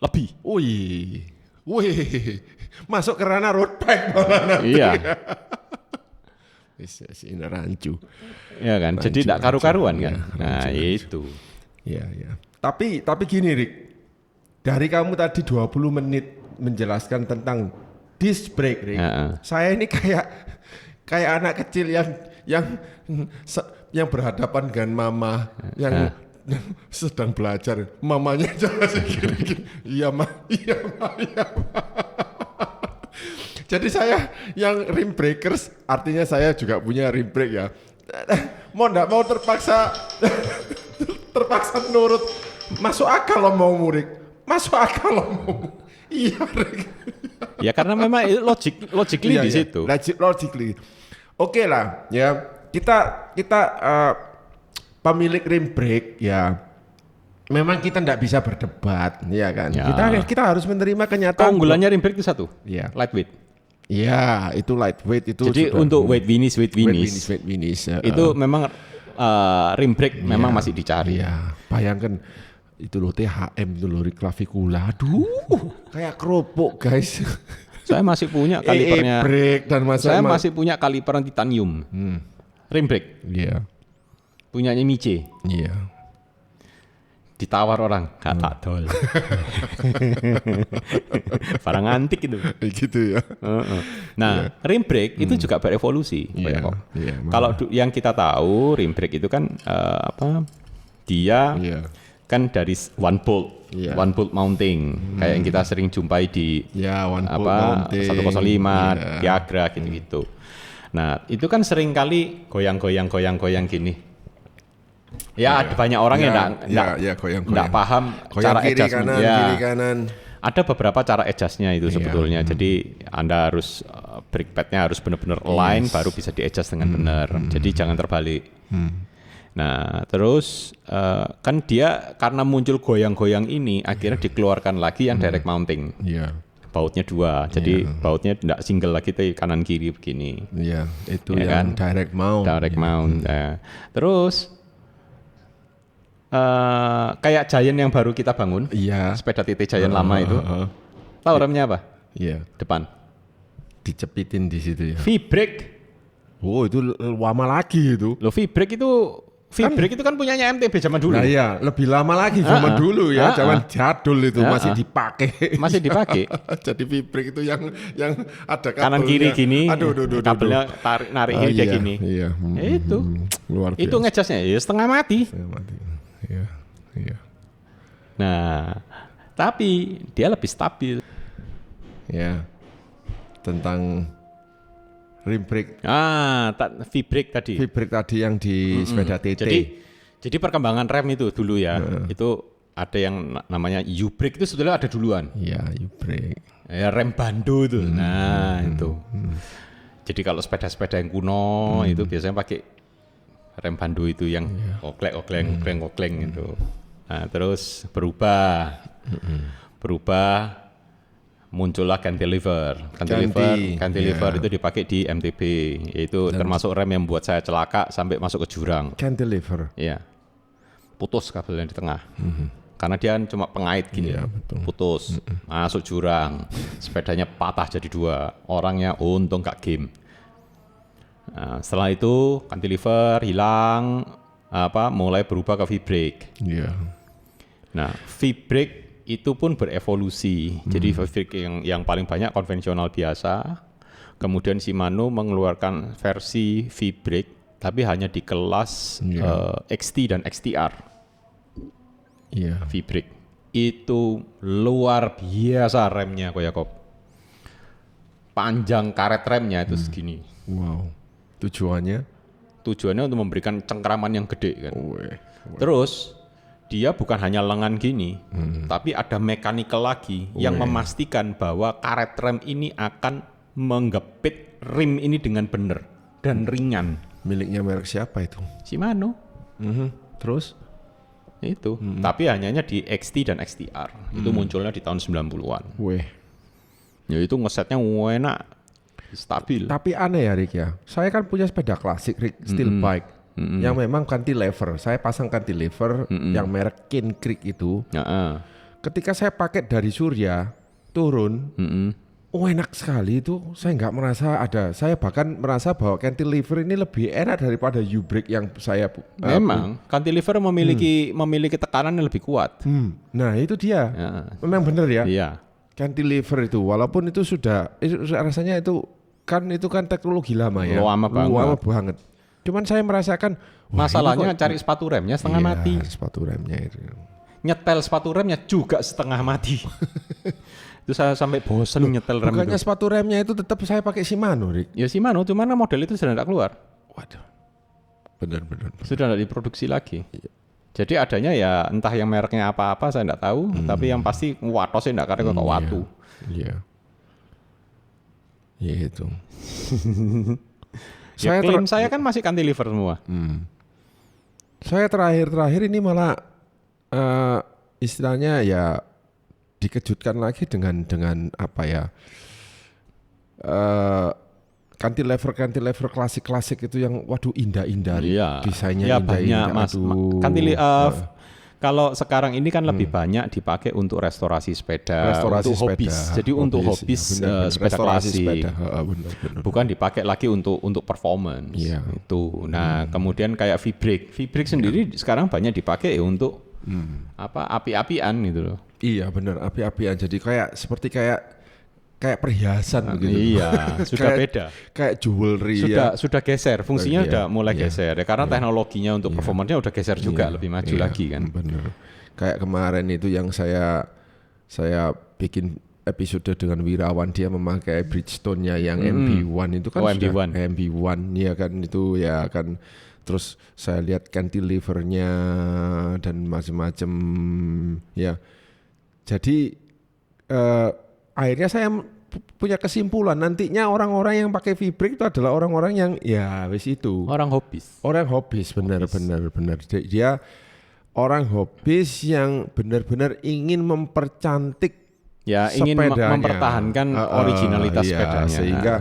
lebih. Wih, masuk ke ranah road bike malah nanti. Iya. Ini rancu. Ya kan, jadi tidak karu-karuan kan. Nah itu. Ya. Tapi gini Rick, dari kamu tadi 20 menit menjelaskan tentang disc brake Rick, saya ini kayak anak kecil yang berhadapan dengan mama yang sedang belajar, mamanya jelas gini. Iya ma. Jadi saya yang rim breakers, artinya saya juga punya rim brake ya. Mau nggak mau terpaksa nurut. Masuk akal lo mau murid. Masuk akal lo mau. Iya Rick. Ya karena memang logically di situ. Logically. Oke lah ya. Kita pemilik rim brake ya. Memang kita tidak bisa berdebat, ya kan? Ya. Kita harus menerima kenyataan. Keunggulannya rim brake itu satu, lightweight. Iya, itu lightweight itu. Jadi untuk weight finish ya. Itu memang rim brake memang masih dicari. Iya, bayangkan itu loh THM itu loh Clavicula. Aduh, kayak kerupuk guys. Saya masih punya kalipernya. Saya masih punya kaliper titanium. Rim brake. Iya. Punyanya Miche. Iya. Ditawar orang, gak tak dol. Barang antik itu. Gitu ya. Nah, rim brake itu juga berevolusi. Kalau yang kita tahu rim brake itu kan dia kan dari one bolt mounting, kayak yang kita sering jumpai di 105, Viagra gitu-gitu. Nah, itu kan sering kali goyang gini. Ya, ada banyak orang yang enggak paham cara adjustment. Kiri kanan. Ada beberapa cara adjustnya itu sebetulnya. Jadi Anda harus brake padnya harus benar-benar align baru bisa di-adjust dengan benar. Jadi jangan terbalik. Nah, terus kan dia karena muncul goyang-goyang ini akhirnya dikeluarkan lagi yang direct mounting. Bautnya 2. Jadi bautnya tidak single lagi kanan kiri begini. Iya, itu ya yang kan? Direct mount. Nah, terus kayak Giant yang baru kita bangun, sepeda TT Giant lama itu, tahu remnya apa? Iya. Depan. Dicepitin di situ ya. V-brake. Oh itu lama lagi itu. Loh V-brake itu kan punyanya MTB zaman dulu. Nah iya, lebih lama lagi zaman dulu ya, zaman jadul itu masih dipakai. Jadi V-brake itu yang ada kabelnya. Kanan kiri gini. Aduh. Kabelnya narik kayak gini. Iya. Itu. Luar biasa. Itu ngejasnya ya setengah mati. Iya. Nah, tapi dia lebih stabil. Ya. Tentang rim brake. V-brake tadi. V-brake tadi yang di sepeda TT. Jadi perkembangan rem itu dulu ya. Itu ada yang namanya U-brake itu sebetulnya ada duluan. Iya, U-brake. Ya, rem bando itu. Itu. Jadi kalau sepeda-sepeda yang kuno itu biasanya pakai rem bando itu yang okleng gitu. Nah, terus berubah muncullah cantilever itu dipakai di MTB, yaitu termasuk rem yang membuat saya celaka sampai masuk ke jurang. Cantilever. Iya. Putus kabelnya di tengah. Karena dia cuma pengait gini. Putus. Masuk jurang. Sepedanya patah jadi 2. Orangnya untung gak game. Nah, setelah itu cantilever hilang, mulai berubah ke V-brake. Iya. Nah, V-brake itu pun berevolusi. Jadi V-brake yang paling banyak konvensional biasa. Kemudian Shimano mengeluarkan versi V-brake, tapi hanya di kelas XT dan XTR. Iya. V-brake itu luar biasa remnya, Koyakop. Panjang karet remnya itu segini. Wow. Tujuannya untuk memberikan cengkraman yang gede kan. Terus dia bukan hanya lengan gini, tapi ada mechanical lagi yang memastikan bahwa karet rem ini akan menggepit rim ini dengan benar dan ringan. Miliknya merek siapa itu? Shimano. Terus? Itu. Tapi hanya di XT dan XTR. Itu munculnya di tahun 90-an. Ya itu ngesetnya enak, stabil. Tapi aneh ya Rick ya. Saya kan punya sepeda klasik Rick, steel bike. Yang memang cantilever. Saya pasang cantilever yang merek King Creek itu. Ketika saya pakai dari Surya turun, enak sekali itu. Saya nggak merasa ada. Saya bahkan merasa bahwa cantilever ini lebih enak daripada U-brake yang saya. Memang cantilever memiliki tekanan yang lebih kuat. Nah itu dia. Ya. Memang benar ya. Iya. Cantilever itu, walaupun itu sudah rasanya itu kan teknologi lama ya. Lama banget. Cuman saya merasakan. Masalahnya cari sepatu remnya setengah mati. Sepatu remnya itu. Nyetel sepatu remnya juga setengah mati. Itu saya sampai bosen nyetel rem. Bukannya itu. sepatu remnya itu tetap saya pakai Shimano, Rik? Ya Shimano, cuman model itu sudah tidak keluar. Waduh. Benar. Sudah tidak diproduksi lagi. Iya. Jadi adanya ya entah yang mereknya apa-apa saya tidak tahu, tapi yang pasti watosnya tidak karena kok watu. Iya. Iya itu. Ya, klaim saya kan masih cantilever semua. Saya terakhir ini malah istilahnya ya dikejutkan lagi dengan apa ya, cantilever klasik itu yang waduh indah-indah, desainnya indah-indah. Kalau sekarang ini kan lebih banyak dipakai untuk restorasi sepeda, untuk hobis. Jadi untuk hobis sepeda klasik, bukan dipakai lagi untuk performance. Ya. Itu. Nah kemudian kayak V-brake sendiri sekarang banyak dipakai ya untuk api-apian gitu loh. Iya benar, api-apian. Jadi seperti perhiasan gitu. Iya, sudah beda. Kayak jewelry sudah geser, fungsinya udah mulai geser ya karena teknologinya untuk performanya udah geser juga, lebih maju lagi kan. Benar. Kayak kemarin itu yang saya bikin episode dengan Wirawan, dia memakai Bridgestone-nya yang MB1 itu kan MB1 ya kan itu ya kan. Terus saya lihat cantilever-nya dan macam-macam ya. Jadi akhirnya saya punya kesimpulan nantinya orang-orang yang pakai V-brake itu adalah orang-orang yang ya wis itu. Orang hobis, benar. Dia orang hobis yang benar-benar ingin mempercantik sepedanya. Ingin mempertahankan originalitas sepedanya. Sehingga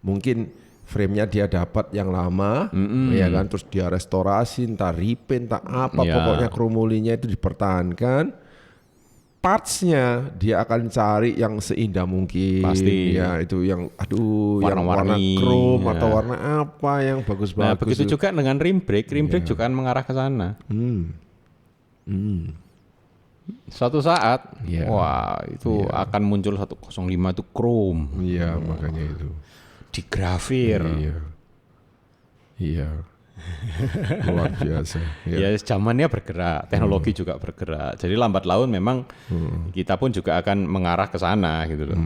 mungkin frame-nya dia dapat yang lama, ya kan, terus dia restorasi, entah repaint, entah apa, pokoknya kromulinya itu dipertahankan. Parts-nya dia akan cari yang seindah mungkin. Pasti. Ya itu yang warna-warni, yang warna chrome atau warna apa yang bagus-bagus. Nah begitu juga dengan rim brake juga mengarah ke sana. Suatu saat, wah itu akan muncul 105 itu chrome. Iya makanya itu. Digrafir. Iya. Luar biasa. Ya zamannya bergerak, teknologi juga bergerak. Jadi lambat laun memang kita pun juga akan mengarah ke sana gitu loh.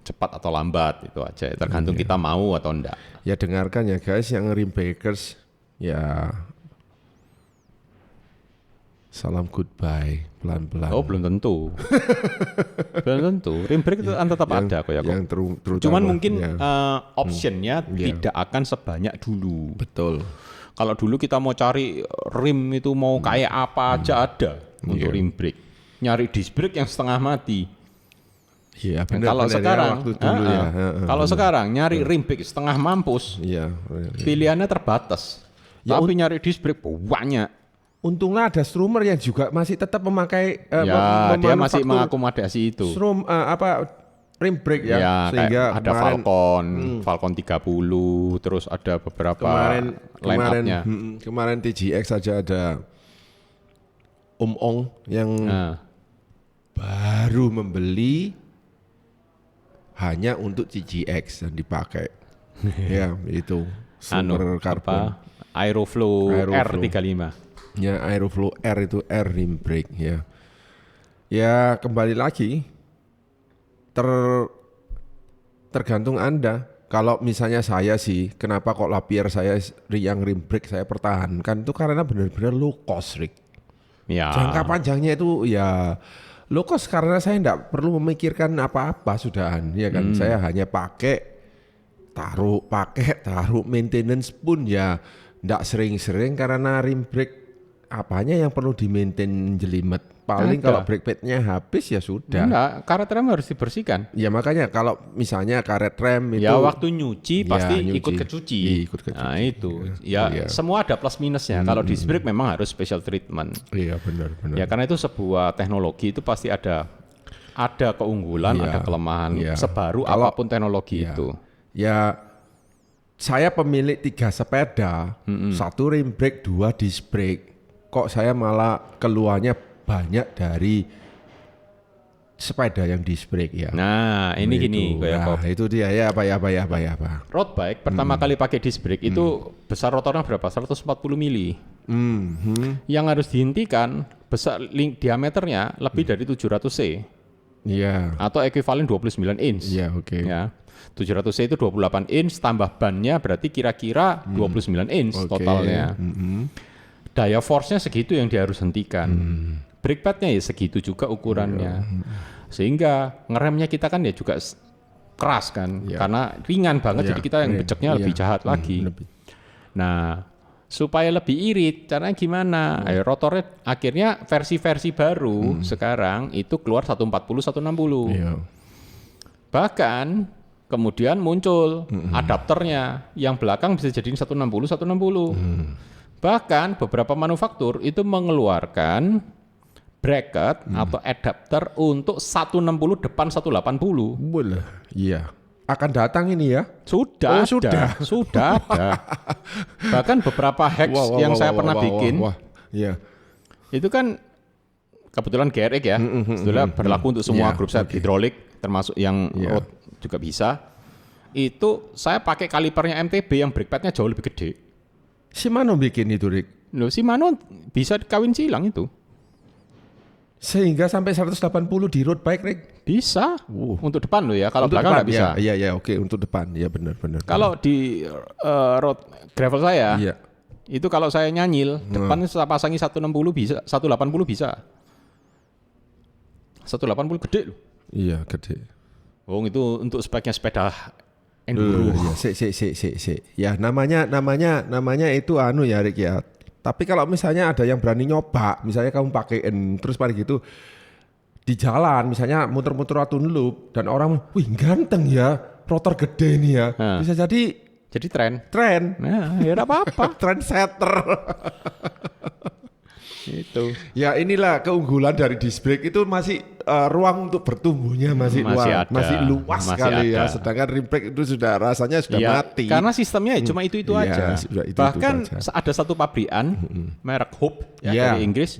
Cepat atau lambat itu aja, tergantung kita mau atau enggak. Ya dengarkan ya guys yang rim breakers ya. Salam goodbye, pelan-pelan. Oh belum tentu. Belum tentu. Rim brake itu tetap ada kok ya kok. Cuman mungkin optionnya tidak akan sebanyak dulu. Betul. Kalau dulu kita mau cari rim itu mau kayak apa aja ada untuk rim brake. Nyari disc brake yang setengah mati. Iya. Kalau sekarang, kalau sekarang nyari rim brake setengah mampus, pilihannya terbatas. Tapi nyari disc brake banyak. Untungnya ada Strummer yang juga masih tetap memakai dia masih mengakomodasi itu. Rim brake ya sehingga ada Falcon 30, terus ada beberapa line-up-nya. Kemarin TGX saja ada Ong yang baru membeli hanya untuk TGX dan dipakai. Ya, itu super karbon. Aeroflow R35. Ya, Aeroflow R itu R rim brake ya. Ya, kembali lagi tergantung Anda. Kalau misalnya saya sih, kenapa kok Lapierre saya yang rim brake saya pertahankan itu karena benar-benar low cost, Rick. Ya. Jangka panjangnya itu ya low cost karena saya tidak perlu memikirkan apa-apa sudahan, ya kan. Saya hanya taruh maintenance pun ya tidak sering-sering karena rim brake apanya yang perlu di-maintain jelimet. Paling kalau brake padnya habis ya sudah. Enggak, karet rem harus dibersihkan. Ya makanya kalau misalnya karet rem itu ya waktu nyuci pasti ikut kecuci. Nah itu semua ada plus minusnya. Kalau disc brake memang harus special treatment. Iya benar. Ya karena itu sebuah teknologi itu pasti ada ada keunggulan, ada kelemahan, sebaru apapun teknologi itu. Ya, saya pemilik 3 sepeda, 1 rim brake, 2 disc brake. Kok saya malah keluarnya banyak dari sepeda yang disc brake ya. Nah, ini gini kayak itu dia ya apa. Road bike pertama kali pakai disc brake itu besar rotornya berapa? 140 mili. Yang harus dihentikan besar diameternya lebih dari 700 C. Iya. Atau ekuivalen 29 inch. Iya, oke. Ya. 700 C itu 28 inch tambah bannya berarti kira-kira 29 inch totalnya. Daya force-nya segitu yang dia harus hentikan. Brake pad-nya ya segitu juga ukurannya. Sehingga ngeremnya kita kan ya juga keras kan. Karena ringan banget jadi kita yang beceknya lebih jahat lagi. Nah, supaya lebih irit, caranya gimana? Rotornya akhirnya versi-versi baru sekarang itu keluar 140, 160. Bahkan kemudian muncul adapternya yang belakang bisa jadiin 160, 160. Bahkan beberapa manufaktur itu mengeluarkan bracket atau adapter untuk 160 depan 180. Boleh. Iya. Akan datang ini ya? Sudah ada. Bahkan beberapa hex yang saya pernah bikin. Iya. Itu kan kebetulan GRX ya. Sudah berlaku untuk semua grup set hidrolik termasuk yang road juga bisa. Itu saya pakai kalipernya MTB yang brake padnya jauh lebih gede. Shimano bikin itu, Rick? Loh, Shimano bisa kawin silang itu. Sehingga sampai 180 di road bike, Rick? Bisa. Untuk depan loh ya. Kalau belakang nggak bisa. Iya, oke. Untuk depan. Ya benar. Kalau di road gravel saya, itu kalau saya nyanyil, depan saya pasangi 160 bisa, 180 bisa. 180 gede loh. Iya, gede. Itu untuk speknya sepeda enduro. Ya, namanya itu ya, Rick ya. Tapi kalau misalnya ada yang berani nyoba, misalnya kamu pakein terus pada gitu di jalan, misalnya muter-muter satu loop dan orang, wih ganteng ya, rotor gede nih ya, bisa jadi tren. Nah, ya enggak apa-apa. Trendsetter. Itu. Ya inilah keunggulan dari disc brake itu masih ruang untuk bertumbuhnya masih luas sekali ya. Sedangkan rim brake itu sudah rasanya sudah mati. Karena sistemnya cuma itu aja. Bahkan ada satu pabrikan merek Hope dari Inggris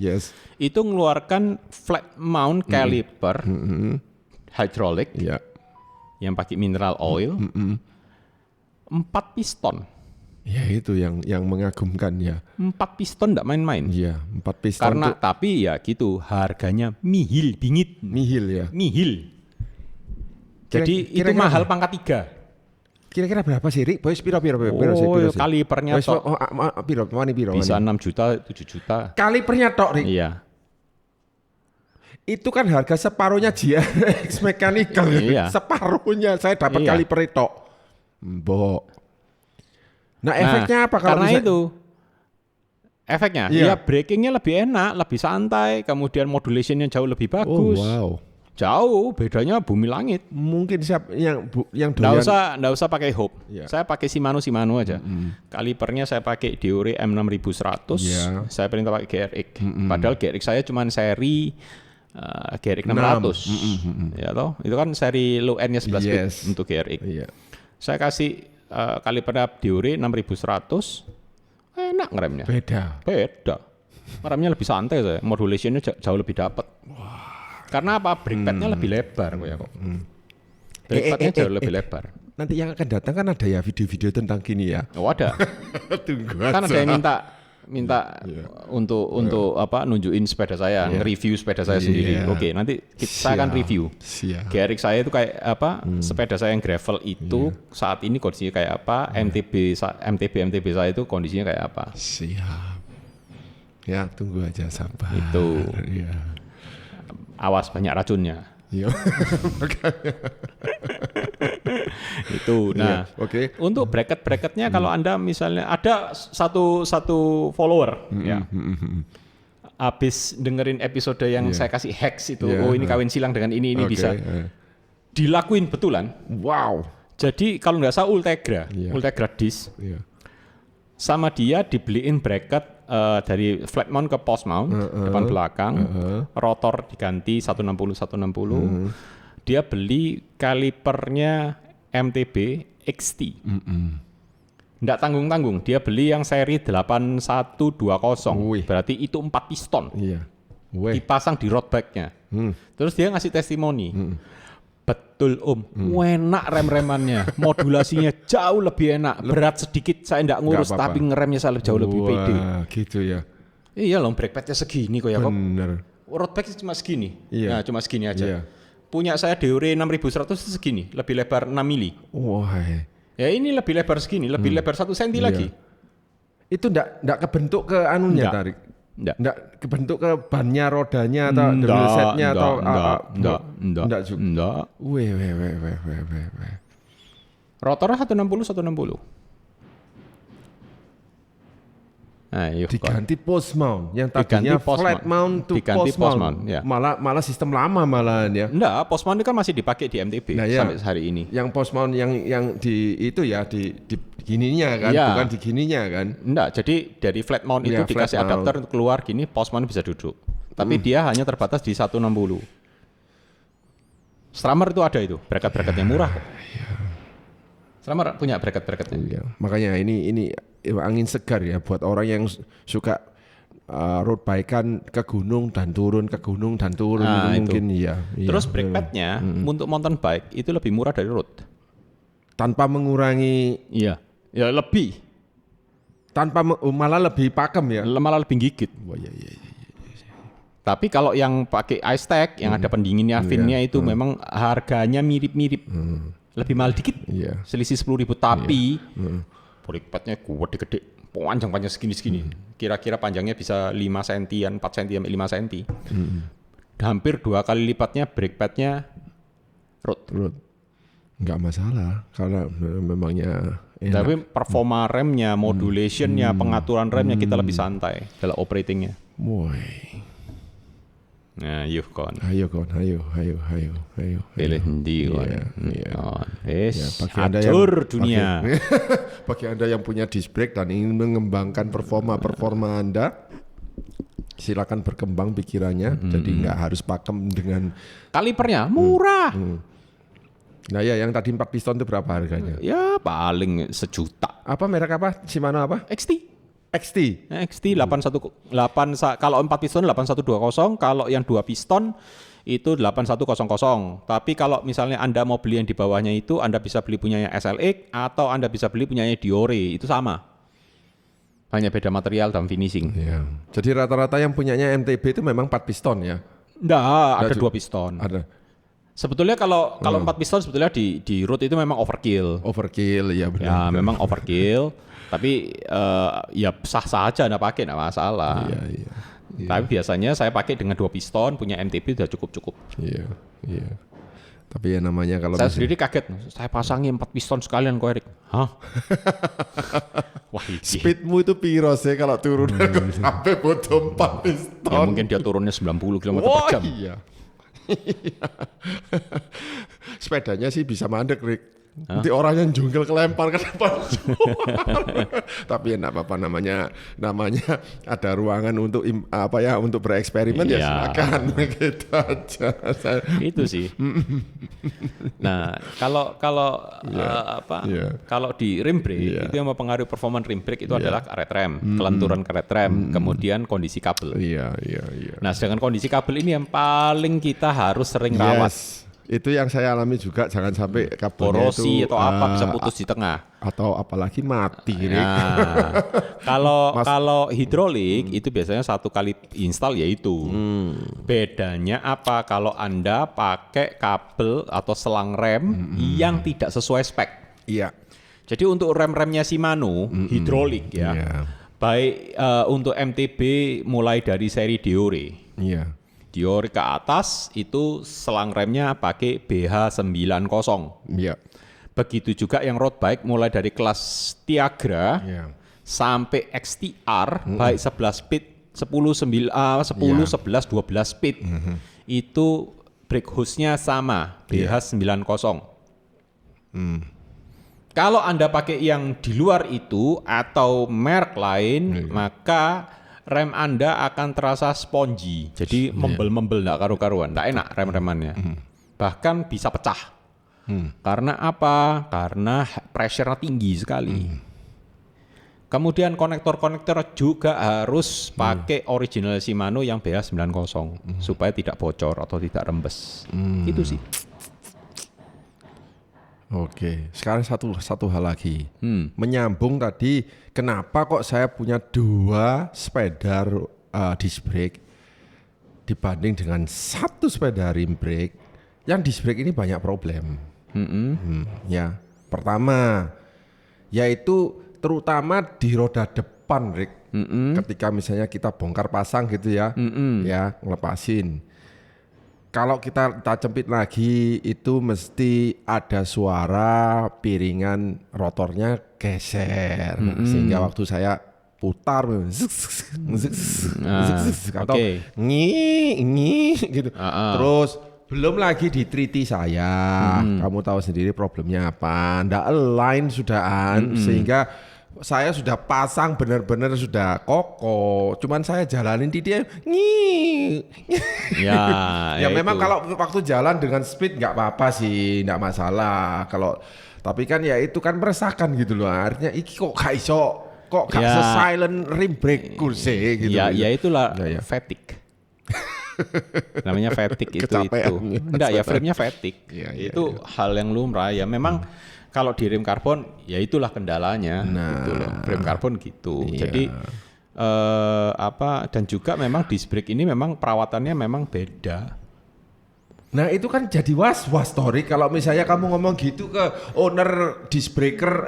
itu mengeluarkan flat mount caliper hydraulic yang pakai mineral oil 4 piston. Ya itu yang mengagumkan ya. 4 piston enggak main-main. Iya, 4 piston. Karena tapi ya gitu, harganya bingit. Nihil. Jadi itu mahal pangkat 3. Kira-kira berapa sih, Rik? Boys piro? Kalipernya tok. Piro? Bisa 6 juta, 7 juta. Kalipernya tok, Rik. Iya. Itu kan harga separuhnya GRX Mechanical. Separuhnya saya dapat kaliper tok. Mbok. Nah, efeknya apa kalau karena itu efeknya ya brakingnya lebih enak, lebih santai, kemudian modulationnya jauh lebih bagus. Jauh bedanya bumi langit. Mungkin yang doyan nggak usah pakai Hope. Saya pakai Shimano aja. Kalipernya saya pakai Deore M6100. Saya perintah pakai GRX. Padahal GRX saya cuma seri GRX 600. Ya toh, itu kan seri low end-nya 11 speed untuk GRX. Saya kasih kalipernya Deore 6100, enak ngeremnya. Beda. Ngeremnya lebih santai saya, modulationnya jauh lebih dapat. Karena apa? Brake padnya lebih lebar kok. Brake padnya jauh lebih lebar. Nanti yang akan datang kan ada ya video-video tentang gini ya. Ada. Tunggu kan ada yang minta untuk nunjukin sepeda saya, nge-review sepeda saya sendiri. Oke, nanti saya akan review. GRX saya itu kayak apa? Sepeda saya yang gravel itu saat ini kondisinya kayak apa? MTB saya itu kondisinya kayak apa? Siap. Ya, tunggu aja sabar. Itu. Awas banyak racunnya. Itu. Nah, untuk bracket-bracketnya kalau Anda misalnya ada satu follower habis dengerin episode yang saya kasih hacks itu, ini kawin silang dengan ini bisa dilakuin betulan. Wow. Jadi kalau nggak salah Ultegra disc sama dia dibeliin bracket dari flat mount ke post mount, depan belakang, rotor diganti 160. Dia beli kalipernya MTB XT. Nggak tanggung-tanggung, dia beli yang seri 8120. Berarti itu 4 piston. Iya. Dipasang di road bike-nya. Terus dia ngasih testimoni. Betul enak rem-remannya, modulasinya jauh lebih enak, berat sedikit saya nggak ngurus, tapi ngeremnya saya jauh lebih pede. Gitu ya. Iya loh, brake padnya segini kok ya kok. Bener. Road bike cuma segini, Iya. nah cuma segini aja. Iya. Punya saya Deore 6100 segini, lebih lebar 6 mili. Wah. Ya ini lebih lebar segini, lebih lebar 1 senti lagi. Itu ndak kebentuk ke anunya tarik. Nggak kebentuk ke bannya, rodanya atau wheelsetnya atau enggak juga. Weh. Rotornya 160. Nah, diganti post mount yang tadinya flat mount to post mount. Ya. Malah sistem lama malahan ya. Enggak, post mount kan masih dipakai di MTB sampai hari ini. Yang post mount yang di itu ya di gininya kan, bukan di gininya kan. Enggak, jadi dari flat mount itu dikasih adapter untuk keluar gini, post mount bisa duduk. Tapi dia hanya terbatas di 160. Strammer itu ada itu, bracket-bracketnya murah kok. Strammer punya bracket-bracketnya. Iya. Makanya ini angin segar ya buat orang yang suka road bike-an ke gunung dan turun, nah, mungkin iya. Terus brake pad-nya untuk mountain bike itu lebih murah dari road. Tanpa mengurangi. Iya. Ya lebih. Tanpa malah lebih pakem ya. Malah lebih gigit. Oh, iya. Tapi kalau yang pakai ice tag yang ada pendinginnya, fin-nya itu memang harganya mirip-mirip. Lebih mahal dikit. Iya. Selisih 10.000 tapi brake pad-nya gede, panjang segini. Kira-kira panjangnya bisa 5 sentian, 4 cm, 5 cm. Hampir 2 kali lipatnya brake pad-nya road. Enggak masalah karena memangnya enak. Tapi performa remnya, modulationnya, pengaturan remnya kita lebih santai dalam operatingnya. Woi. Nah, yuk kon. Ayo. Pilih ndi kon. Bagi Anda dunia. Bagi Anda yang punya disc brake dan ingin mengembangkan performa Anda, silakan berkembang pikirannya. Jadi nggak harus pakem dengan kalipernya murah. Nah ya, yang tadi 4 piston itu berapa harganya? Ya paling 1 juta. Apa merek apa? Shimano apa? XT 81 kalau 4 piston 8120, kalau yang 2 piston itu 8100. Tapi kalau misalnya Anda mau beli yang di bawahnya itu, Anda bisa beli punyanya SLX atau Anda bisa beli punyanya Deore, itu sama. Hanya beda material dan finishing. Iya. Jadi rata-rata yang punyanya MTB itu memang 4 piston ya? Enggak, ada 2 piston. Ada. Sebetulnya kalau 4 piston sebetulnya di road itu memang overkill. Overkill, ya benar. Ya memang overkill, tapi ya sah-sah aja Anda pakai, enggak masalah. Iya. Tapi biasanya saya pakai dengan 2 piston, punya MTB udah cukup. Iya. Tapi ya namanya kalau saya sendiri kaget, saya pasangi 4 piston sekalian kok Erik. Hah? Wah, speedmu itu piro sih kalau turun sampai butuh 4 piston? Ya mungkin dia turunnya 90 km per jam. Iya. Sepedanya sih bisa mandek, Rick. Nanti orang yang jungkil kelempar ke depan. Tapi ya enggak apa-apa, namanya ada ruangan untuk untuk bereksperimen ya silakan gitu aja. Itu sih. Nah, kalau kalau di rim brake itu yang mempengaruhi performa rim brake itu adalah karet rem, kelenturan karet rem, kemudian kondisi kabel. Iya. Nah, sedangkan kondisi kabel ini yang paling kita harus sering rawat. Itu yang saya alami juga, jangan sampai kabelnya korosi itu atau apa bisa putus di tengah atau apalagi mati. Nah, kalau hidrolik itu biasanya 1 kali install yaitu. Bedanya apa kalau Anda pakai kabel atau selang rem yang tidak sesuai spek. Iya. Jadi untuk rem-remnya Shimano hidrolik ya. Baik untuk MTB mulai dari seri Deore. Iya. Deore ke atas itu selang remnya pakai BH90. Iya. Begitu juga yang road bike mulai dari kelas Tiagra sampai XTR baik 11 speed, 10, 11, 12 speed. Itu brake hose-nya sama BH90. Kalau Anda pakai yang di luar itu atau merek lain, maka rem Anda akan terasa spongy. Jadi membel-membel enggak karu-karuan, enggak enak rem-remannya. Bahkan bisa pecah. Karena apa? Karena pressure-nya tinggi sekali. Kemudian konektor-konektor juga harus pakai original Shimano yang BH90 supaya tidak bocor atau tidak rembes. Itu sih. Oke, sekarang satu hal lagi. Menyambung tadi, kenapa kok saya punya 2 sepeda disc brake dibanding dengan 1 sepeda rim brake? Yang disc brake ini banyak problem. Ya, pertama, yaitu terutama di roda depan, Rick. Ketika misalnya kita bongkar pasang gitu ya, ya ngelepasin. Kalau kita cempit lagi itu mesti ada suara piringan rotornya geser, sehingga waktu saya putar atau ngi gitu. Terus belum lagi di 3T saya, kamu tahu sendiri problemnya apa, ndak align sudahan, sehingga saya sudah pasang benar-benar sudah kokoh, cuman saya jalanin di dia ya memang itu. Kalau waktu jalan dengan speed nggak apa-apa sih, nggak masalah kalau, tapi kan ya itu kan meresahkan gitu loh, artinya iki kok gak iso, kok gak silent rim brake kursi gitu. Ya itulah fatigue. Namanya fatigue itu. Enggak ya, frame-nya fatigue. Itu hal yang lumrah ya. Memang kalau di rim karbon ya itulah kendalanya. Gitu loh. Rim karbon gitu. Jadi dan juga memang disc brake ini memang perawatannya memang beda. Nah itu kan jadi was-was story kalau misalnya kamu ngomong gitu ke owner disc breaker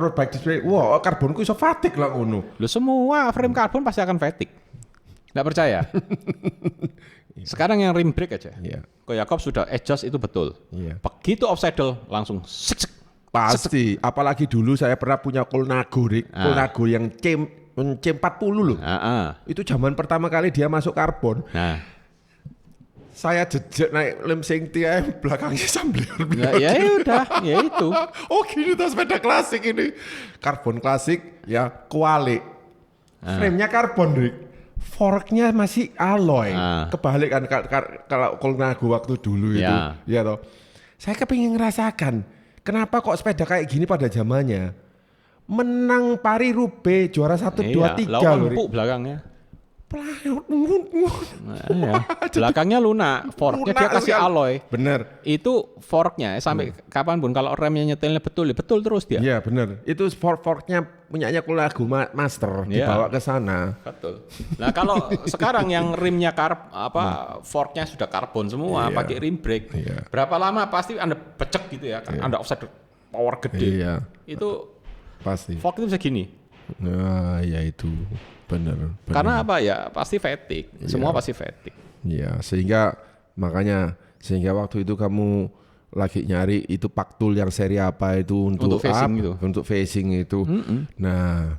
road bike disc brake, wah karbonku iso fatigue lah ngono. Lo semua frame karbon pasti akan fatigue. Nggak percaya? Sekarang yang rim brake aja. Ko Yakob sudah adjust itu betul. Begitu off saddle langsung pasti. Apalagi dulu saya pernah punya Colnago, Colnago yang C40 loh. Itu zaman pertama kali dia masuk karbon. Saya jejak naik lem sing tiang belakangnya sambil. Ya udah, ya itu. Oh gini tuh sepeda klasik ini. Karbon klasik ya kuali. Frame-nya karbon, Rick. Forknya masih alloy, kebalik kan kalau Colnago waktu dulu itu, ya toh. Saya kepingin ngerasakan, kenapa kok sepeda kayak gini pada zamannya menang Paris-Roubaix juara 1, 2, 3 loh. Empuk belakangnya. Belakangnya lunak, forknya dia kasih alloy. Bener. Itu forknya sampai kapanpun kalau remnya nyetelnya betul terus dia. Iya bener. Itu forknya punyanya Colnago Master dibawa ke sana. Betul. Nah kalau sekarang yang rimnya forknya sudah karbon semua, pakai rim brake. Berapa lama pasti Anda becek gitu ya, kan Anda offset power gede. Itu pasti. Fork itu bisa gini. Nah ya itu. Benar. Karena apa ya? Pasti fatigue. Semua pasti fatigue. Iya, sehingga waktu itu kamu lagi nyari itu paktul yang seri apa itu untuk facing itu. Untuk facing itu. Nah,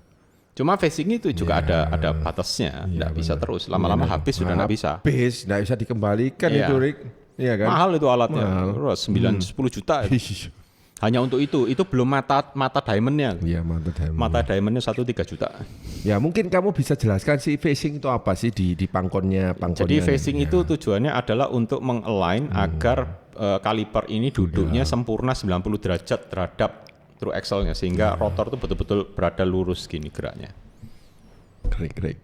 cuma facing itu juga ada batasnya, enggak bisa terus. Lama-lama habis sudah enggak bisa. Habis, enggak bisa dikembalikan itu, Rick. Iya kan? Mahal itu alatnya. 9-10 juta. Hanya untuk itu belum mata diamondnya. Iya, mata diamond. Mata diamondnya 1-3 juta. Ya mungkin kamu bisa jelaskan sih facing itu apa sih di pangkonnya. Jadi facing itu tujuannya adalah untuk mengalign agar kaliper ini duduknya sempurna 90 derajat terhadap true axle-nya sehingga rotor itu betul-betul berada lurus gini geraknya. Krik.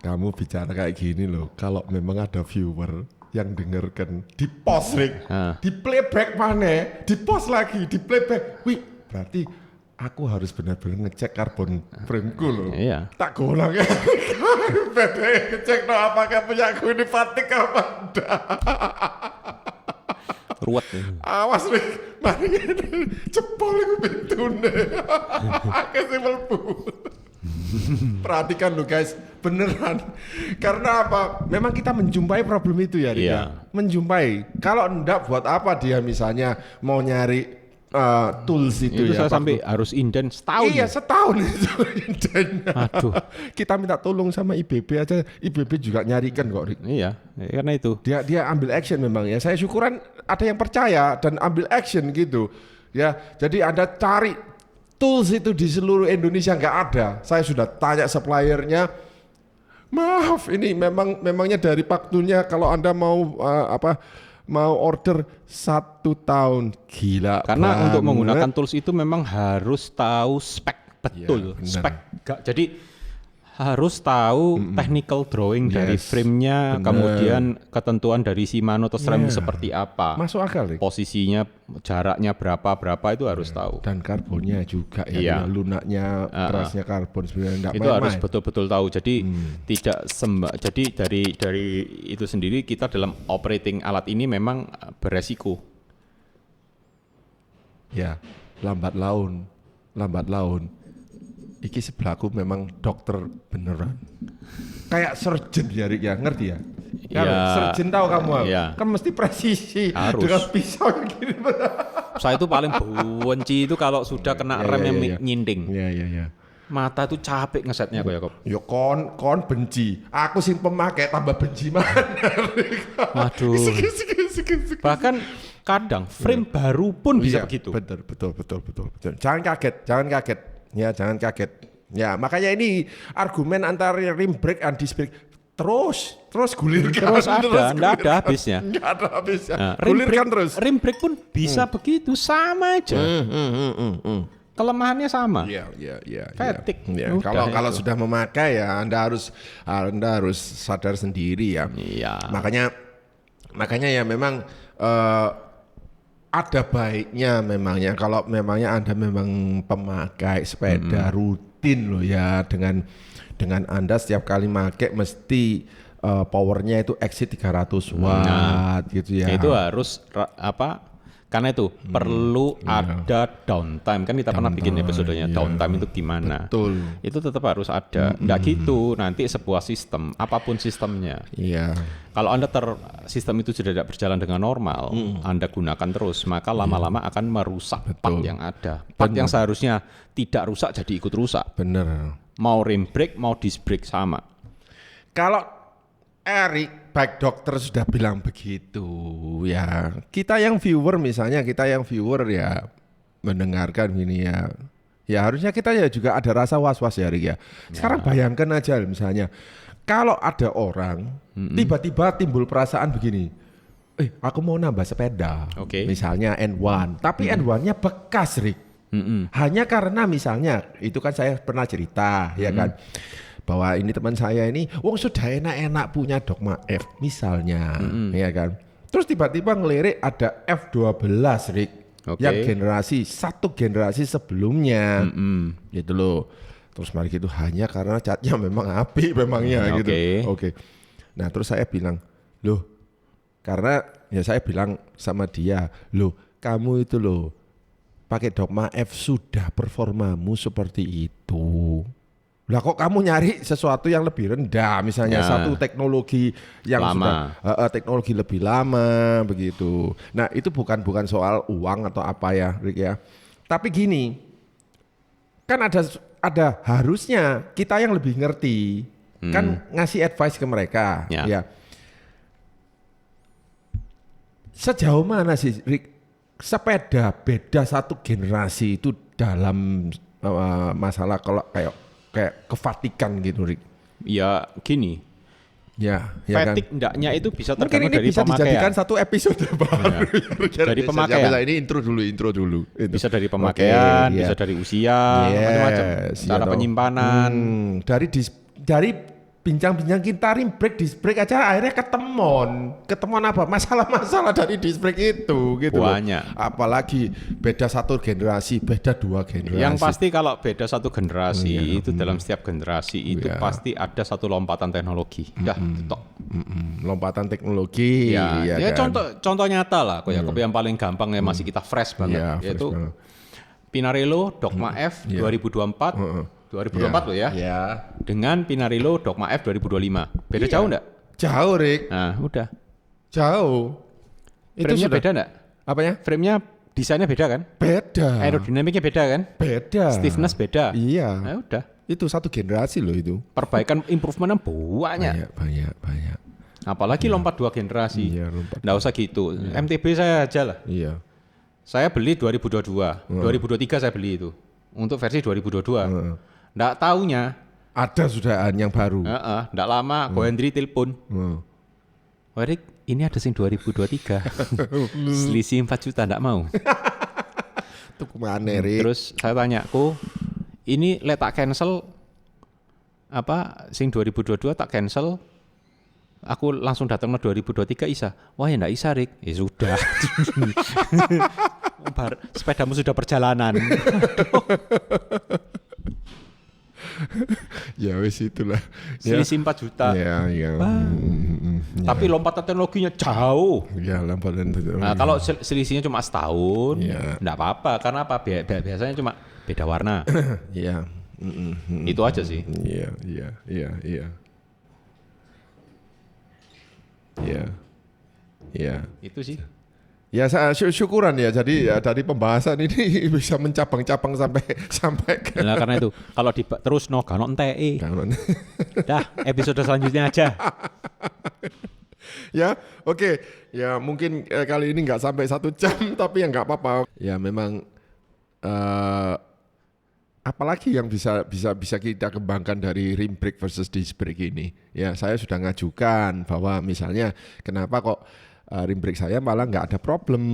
Kamu bicara kayak gini loh, kalau memang ada viewer yang dengarkan di post, Rick, di playback mana, di post lagi, di playback, wih berarti aku harus benar-benar ngecek karbon frame-ku loh. Iya. Tak golang ya, ngecek no apakah punya aku ini fatigue apa enggak. Ruwet. Awas Rick, mari cepol aku pintune, kasih melbu. Perhatikan lo guys, beneran. Karena apa? Memang kita menjumpai problem itu ya, menjumpai. Kalau enggak buat apa dia misalnya mau nyari tools itu ya. Saya sampai harus inden setahun. Iya, setahun itu indennya. Aduh. Kita minta tolong sama IBB aja. IBB juga nyarikan kok, Rick. Iya, karena itu. Dia ambil action memang ya. Saya syukuran ada yang percaya dan ambil action gitu. Ya, jadi Anda cari tools itu di seluruh Indonesia nggak ada. Saya sudah tanya suppliernya, maaf ini memangnya dari Paktunya kalau Anda mau mau order 1 tahun, gila. Karena banget. untuk menggunakan tools itu memang harus tahu spek betul, Ya, spek. Jadi harus tahu technical drawing dari frame-nya, kemudian ketentuan dari Shimano atau SRAM seperti apa. Masuk akal, Rik. Posisinya, jaraknya berapa itu harus tahu. Dan karbonnya juga lunaknya, kerasnya karbon sebenarnya enggak itu harus betul-betul tahu. Jadi tidak jadi dari itu sendiri kita dalam operating alat ini memang beresiko. Ya, lambat laun. Iki sebelahku memang dokter beneran. Kayak surgeon ya, Rik ya, ngerti ya? Kan surgeon tahu kamu, kan mesti presisi. Harus. Dengan pisau gini. Saya itu paling benci itu kalau sudah kena rem yang nyinding. Iya. Mata itu capek ngesetnya kok. Yo kon benci. Aku sing pemakai tambah benci mana. Waduh. Bahkan kadang frame baru pun bisa begitu. Betul. Jangan kaget. Ya, jangan kaget. Ya, makanya ini argumen antara rim brake dan disc brake terus gulirkan. Terus enggak ada habisnya. Enggak ada habisnya. Nah, gulirkan terus. Rim brake pun bisa begitu, sama aja. Kelemahannya sama. Iya. Fatigue. Ya. Kalau sudah memakai ya Anda harus sadar sendiri ya. Iya. Makanya ya memang ada baiknya memangnya kalau memangnya Anda memang pemakai sepeda rutin loh ya, dengan Anda setiap kali pakai mesti powernya itu exceed 300 watt gitu ya. Itu harus karena itu perlu ada downtime. Kan kita pernah bikin episodenya downtime itu gimana. Betul. Itu tetap harus ada. Nggak gitu nanti sebuah sistem, apapun sistemnya. Iya. Kalau sistem itu sudah tidak berjalan dengan normal, Anda gunakan terus, maka lama-lama akan merusak part yang ada. Part yang seharusnya tidak rusak jadi ikut rusak. Bener. Mau rim brake, mau disc brake sama. Kalau Erik, baik dokter sudah bilang begitu ya. Kita yang viewer ya mendengarkan gini ya. Ya harusnya kita ya juga ada rasa was-was ya, Erik ya. Sekarang bayangkan aja misalnya kalau ada orang tiba-tiba timbul perasaan begini. Aku mau nambah sepeda. Misalnya N1, tapi N1-nya bekas, Erik. Hanya karena misalnya itu kan saya pernah cerita ya kan. Bahwa ini teman saya ini, sudah enak-enak punya Dogma F misalnya, ya kan. Terus tiba-tiba ngelirik ada F12, Rick, yang satu generasi sebelumnya, gitu loh. Terus mari gitu hanya karena catnya memang api memangnya gitu. Oke. Nah terus saya bilang, loh, karena ya saya bilang sama dia, loh, kamu itu loh pakai Dogma F sudah performamu seperti itu. Lah kok kamu nyari sesuatu yang lebih rendah, misalnya satu teknologi yang lama. Sudah teknologi lebih lama begitu. Nah itu bukan soal uang atau apa ya, Rick ya. Tapi gini, kan ada harusnya kita yang lebih ngerti, kan ngasih advice ke mereka, ya. Sejauh mana sih, Rick, sepeda beda satu generasi itu dalam masalah kalau kayak kefatikan gitu, Rick. Ya gini. Ya fatigue kan? Ndaknya itu bisa tergantung mungkin ini dari bisa pemakaian. dijadikan satu episode baru. Dari pemakaian. Ini intro dulu. Bisa dari pemakaian, bisa dari usia, macam-macam. Cara penyimpanan. Dari bincang-bincang kita rim brake, disc brake aja akhirnya ketemuan apa? Masalah-masalah dari disc brake itu gitu. Banyak. Apalagi beda satu generasi, beda dua generasi. Yang pasti kalau beda satu generasi itu dalam setiap generasi itu pasti ada satu lompatan teknologi. Lompatan teknologi. Ya kan? contoh nyata lah, yang paling gampang ya masih kita fresh banget, yaitu Pinarello Dogma F 2024. 2024 loh ya. Dengan Pinarello Dogma F 2025. Beda jauh enggak? Jauh, Rick. Nah, udah. Jauh. Frame-nya beda enggak? Apanya? Frame-nya desainnya beda kan? Beda. Aerodinamiknya beda kan? Beda. Stiffness beda. Iya. Nah, udah. Itu satu generasi loh itu. Perbaikan improvementnya banyak. Banyak. Apalagi lompat 2 generasi. Iya, lompat. Nggak usah gitu. MTB saya aja lah. Iya. Saya beli 2022. 2023 saya beli itu. untuk versi 2022. Nggak taunya ada sudah yang baru. Nggak lama Ko Hendry telepon. Erik, ini ada sing 2023. Selisih 4 juta nggak mau. Itu kemana, Rik? Terus saya tanya, Ko, ini tak cancel apa sing 2022 tak cancel. Aku langsung datang ke 2023 isa. Wah ya enggak isa, Rik. Ya sudah. Sepedamu sudah perjalanan. Ya wis itulah. Selisih 4 juta. Ya. Tapi lompatan teknologinya jauh. Ya, lompatan teknologi. Nah, kalau selisihnya cuma setahun, enggak apa-apa. Karena apa? Biasanya cuma beda warna. Iya. Itu aja sih. Iya. Itu sih. Ya syukuran ya. Jadi ya, dari pembahasan ini bisa mencabang-cabang sampai ke. Nah, karena itu kalau terus gak enteke. Dah, episode selanjutnya aja. Ya, oke. Ya mungkin kali ini nggak sampai 1 jam, tapi ya nggak apa-apa. Ya memang apalagi yang bisa kita kembangkan dari rim brake versus disc brake ini. Ya, saya sudah ngajukan bahwa misalnya kenapa kok rim brake saya malah nggak ada problem,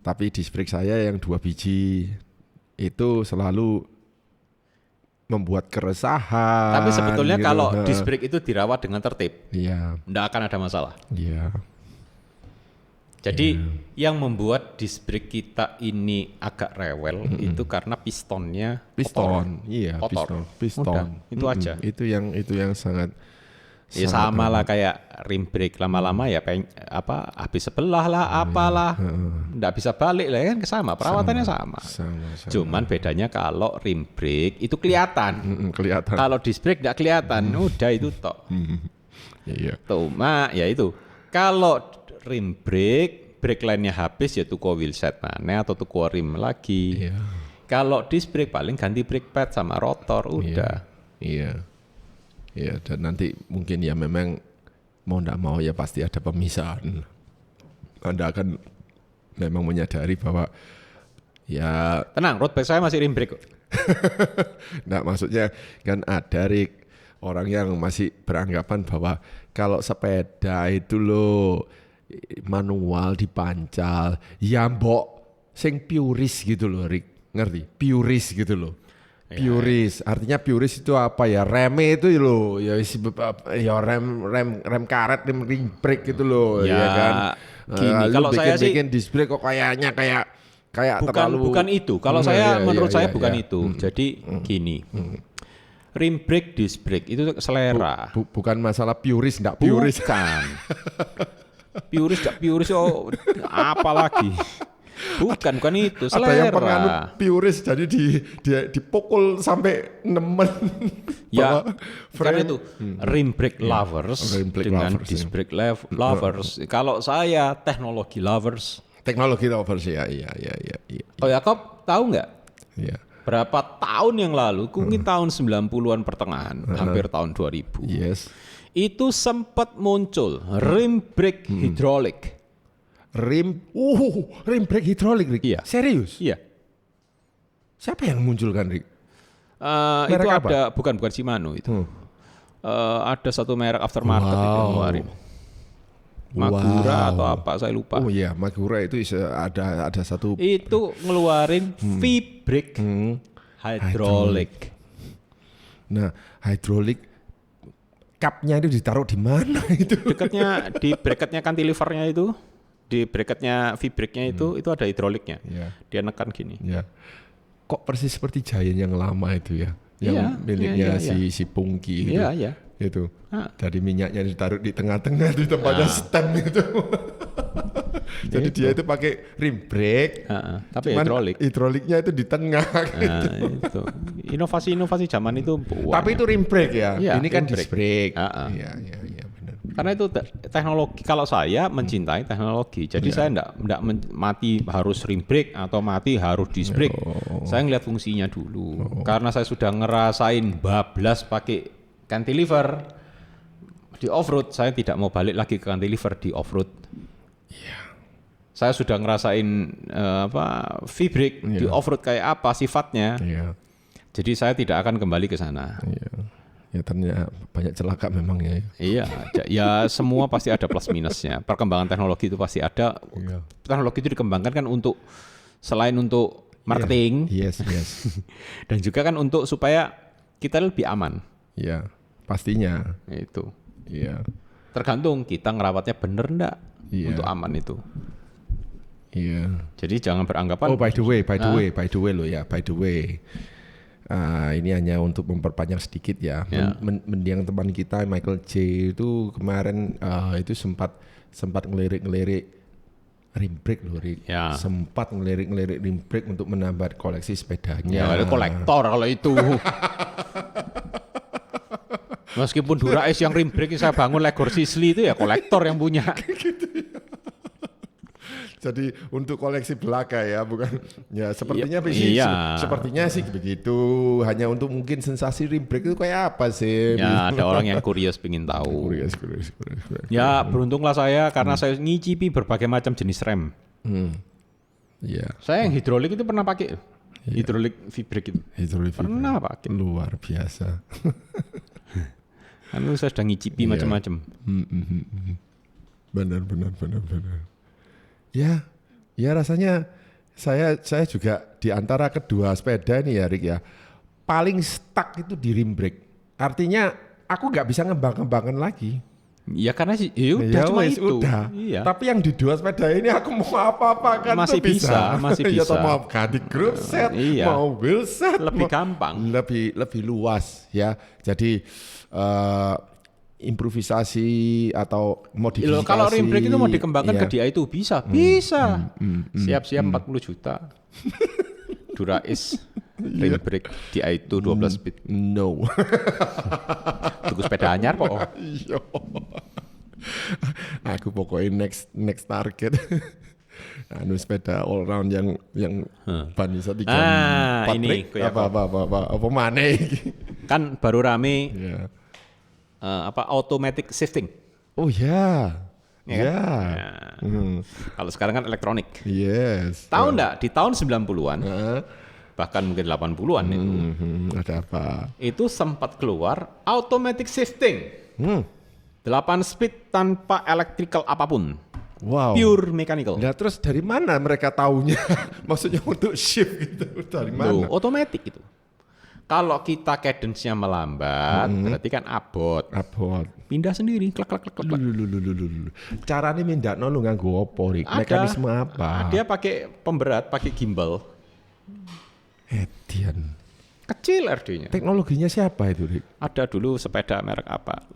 tapi disc brake saya yang 2 biji itu selalu membuat keresahan. Tapi sebetulnya gitu. Kalau disc brake itu dirawat dengan tertib, nggak akan ada masalah. Iya. Jadi yang membuat disc brake kita ini agak rewel itu karena pistonnya piston. kotor. Piston. Udah, itu aja. Itu yang sangat. Ya sama lah kayak rim brake lama-lama ya habis sebelah lah apalah nggak bisa balik lah kan sama perawatannya sama. Cuman bedanya kalau rim brake itu kelihatan. Kelihatan. Kalau disc brake nggak kelihatan, udah itu tok. Iya. Ya itu. Kalau rim brake line-nya habis ya tuku wheelset mana atau tuku rim lagi. Kalau disc brake paling ganti brake pad sama rotor udah. Iya. Ya, dan nanti mungkin ya memang mau ndak mau ya pasti ada pemisahan. Anda akan memang menyadari bahwa ya tenang, road bike saya masih rim brake kok. Nggak, maksudnya kan ada orang yang masih beranggapan bahwa kalau sepeda itu loh manual dipancal, ya mbok sing puris gitu loh, Rik. Ngerti? Puris gitu loh. Puris, artinya puris itu apa ya? Remnya itu loh, ya rem karet, ring brake gitu loh, ya kan. Gini, kalau saya sih bikin disc brake kok kayaknya kayak terlalu bukan itu. Kalau saya menurut saya bukan itu. Jadi gini. Rim brake, disc brake itu selera. Bukan masalah puris, enggak puris kan. Puris enggak puris apa lagi? Bukan itu, selera. Ada yang penganut puris jadi dipukul sampai nemen. Ya, karena itu rim brake lovers dengan disc brake lovers. Kalau saya teknologi lovers. Teknologi lovers ya. Oh ya, kau tahu nggak? Iya. Berapa tahun yang lalu, mungkin tahun 90-an pertengahan, hampir tahun 2000. Yes. Itu sempat muncul rim brake hidrolik. Rim brake hidrolik, Rik? Iya. Serius? Iya. Siapa yang munculkan, Rik? Itu apa? Ada, bukan Shimano itu. Ada satu merek aftermarket yang ngeluarin. Magura atau apa, saya lupa. Oh iya, Magura itu ada satu. Itu ngeluarin V-brake hidrolik. Nah, hidrolik cupnya itu ditaruh di mana itu? Dekatnya di bracketnya cantilevernya itu. Di bracketnya V-brake-nya itu ada hidroliknya. Dia nekan gini. Ya. Kok persis seperti Giant yang lama itu ya? Yang miliknya si Pungki gitu. Iya. Itu. Dari minyaknya ditaruh di tengah-tengah di tempatnya stem itu. Jadi dia itu pakai rim brake. Tapi hidrolik. Hidroliknya itu di tengah. Gitu. Itu. Inovasi-inovasi zaman itu buang. Tapi itu rim brake ya. Ini kan disc brake. Iya, benar. Karena itu teknologi. Kalau saya mencintai teknologi, jadi saya enggak mati harus rim brake atau mati harus disc brake. Saya ngeliat fungsinya dulu. Karena saya sudah ngerasain bablas pakai cantilever di off-road, saya tidak mau balik lagi ke cantilever di off-road. saya sudah ngerasain V-brake di off-road kayak apa sifatnya. Iya. Jadi saya tidak akan kembali ke sana. Iya. Ya ternyata banyak celaka memang ya. Iya, ya semua pasti ada plus minusnya. Perkembangan teknologi itu pasti ada. Iya. Teknologi itu dikembangkan kan selain untuk marketing, Yes. dan juga kan untuk supaya kita lebih aman. Iya, pastinya. Itu. Iya. Tergantung kita ngerawatnya bener enggak untuk aman itu. Iya. Jadi jangan beranggapan. Oh, by the way loh ya, by the way. Ini hanya untuk memperpanjang sedikit ya. Mendiang teman kita Michael J itu kemarin itu sempat ngelirik rim brake loh, Rick. Ya. Sempat ngelirik rim brake untuk menambah koleksi sepedanya. Ya, ada kolektor kalau itu. Meskipun Dura-Ace yang rim brake saya bangun Legor Sisley itu ya kolektor yang punya. Jadi untuk koleksi belaka ya, bukan ya sepertinya sepertinya sih begitu. Hanya untuk mungkin sensasi rim brake itu kayak apa sih? Ya ada orang yang curious pengen tahu. Curious. Ya beruntunglah saya karena saya ngicipi berbagai macam jenis rem. Iya. Saya yang hidrolik itu pernah pakai. Hidrolik V-brake itu. Pernah pakai. Luar biasa. Kan saya sudah ngicipi macam-macam. Benar. Ya rasanya saya juga di antara kedua sepeda ini ya Rick ya, paling stuck itu di rim brake. Artinya aku nggak bisa ngembang-kembangan lagi. Ya karena udah cuma itu. Udah. Iya. Tapi yang di dua sepeda ini aku mau apa-apa kan masih bisa. Ya mau ganti group set, mau wheel set, lebih gampang, lebih luas ya. Jadi improvisasi atau modifikasi. Kalau rim brake itu mau dikembangkan ke dia itu bisa. Siap-siap 40 juta. Dura-Ace rim brake dia itu 12 speed. No. Tuku sepeda anyar kok. Aku pokoknya next target. Sepeda all round yang ban bisa 3 4 ini apa mana kan baru rame. Automatic shifting. Oh ya. Kalau sekarang kan elektronik. Yes. Tahu enggak di tahun 90-an bahkan mungkin 80-an itu. Ada apa? Itu sempat keluar automatic shifting. 8 speed tanpa electrical apapun. Wow. Pure mechanical. Nah, terus dari mana mereka taunya? Maksudnya untuk shift gitu. Dari mana? Otomatis itu. Kalau kita cadence-nya melambat, berarti kan abot. Pindah sendiri, klak. Caranya mindakno lu nganggo opo, Rik? Mekanisme apa? Dia pakai pemberat, pakai gimbal. Edian. Kecil RD-nya. Teknologinya siapa itu, Rik? Ada dulu sepeda merek apa?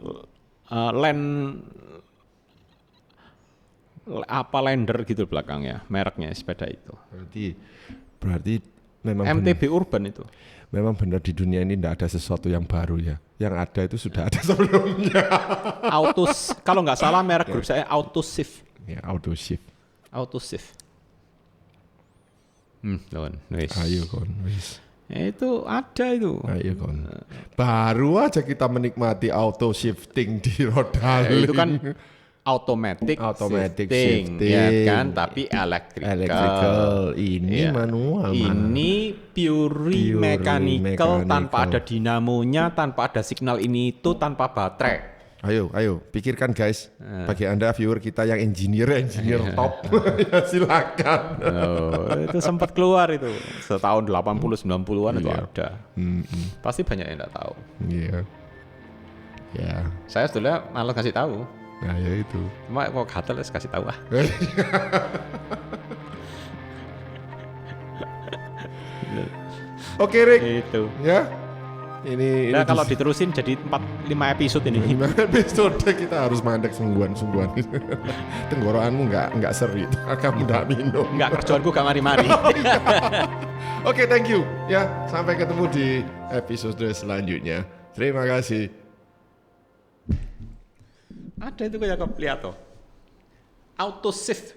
Lander gitu belakangnya, mereknya sepeda itu. Berarti memang MTB Urban itu. Memang benar di dunia ini tidak ada sesuatu yang baru ya. Yang ada itu sudah ada sebelumnya. Kalau nggak salah merek grup saya Autoshift. Ya, Autoshift. Ayo kon, wis. Itu ada itu. Ayo kon. Baru aja kita menikmati auto shifting di roda. Itu kan automatic shifting, ya kan, tapi electrical. Ini manual. Ini purely mechanical, tanpa ada dinamonya, tanpa ada signal ini itu, tanpa baterai. Ayo, pikirkan guys. Bagi Anda viewer kita yang engineer top, ya silakan. Itu sempat keluar itu setahun 80-90-an itu ada. Pasti banyak yang tidak tahu. Iya. Saya sebetulnya malah kasih tahu. Nah ya itu. Cuma kok gatel kasih tahu ah. Oke Rick. Itu. Ya. Ini kalau diterusin jadi 4-5 episode ini. 5 episode kita harus mandek sungguhan. Tenggorokanmu enggak seri. Kamu enggak minum. Enggak, kerjaanku enggak mari-mari. Oke, thank you. Ya, sampai ketemu di episode selanjutnya. Terima kasih. Ada itu kayak lihat tuh. Auto shift.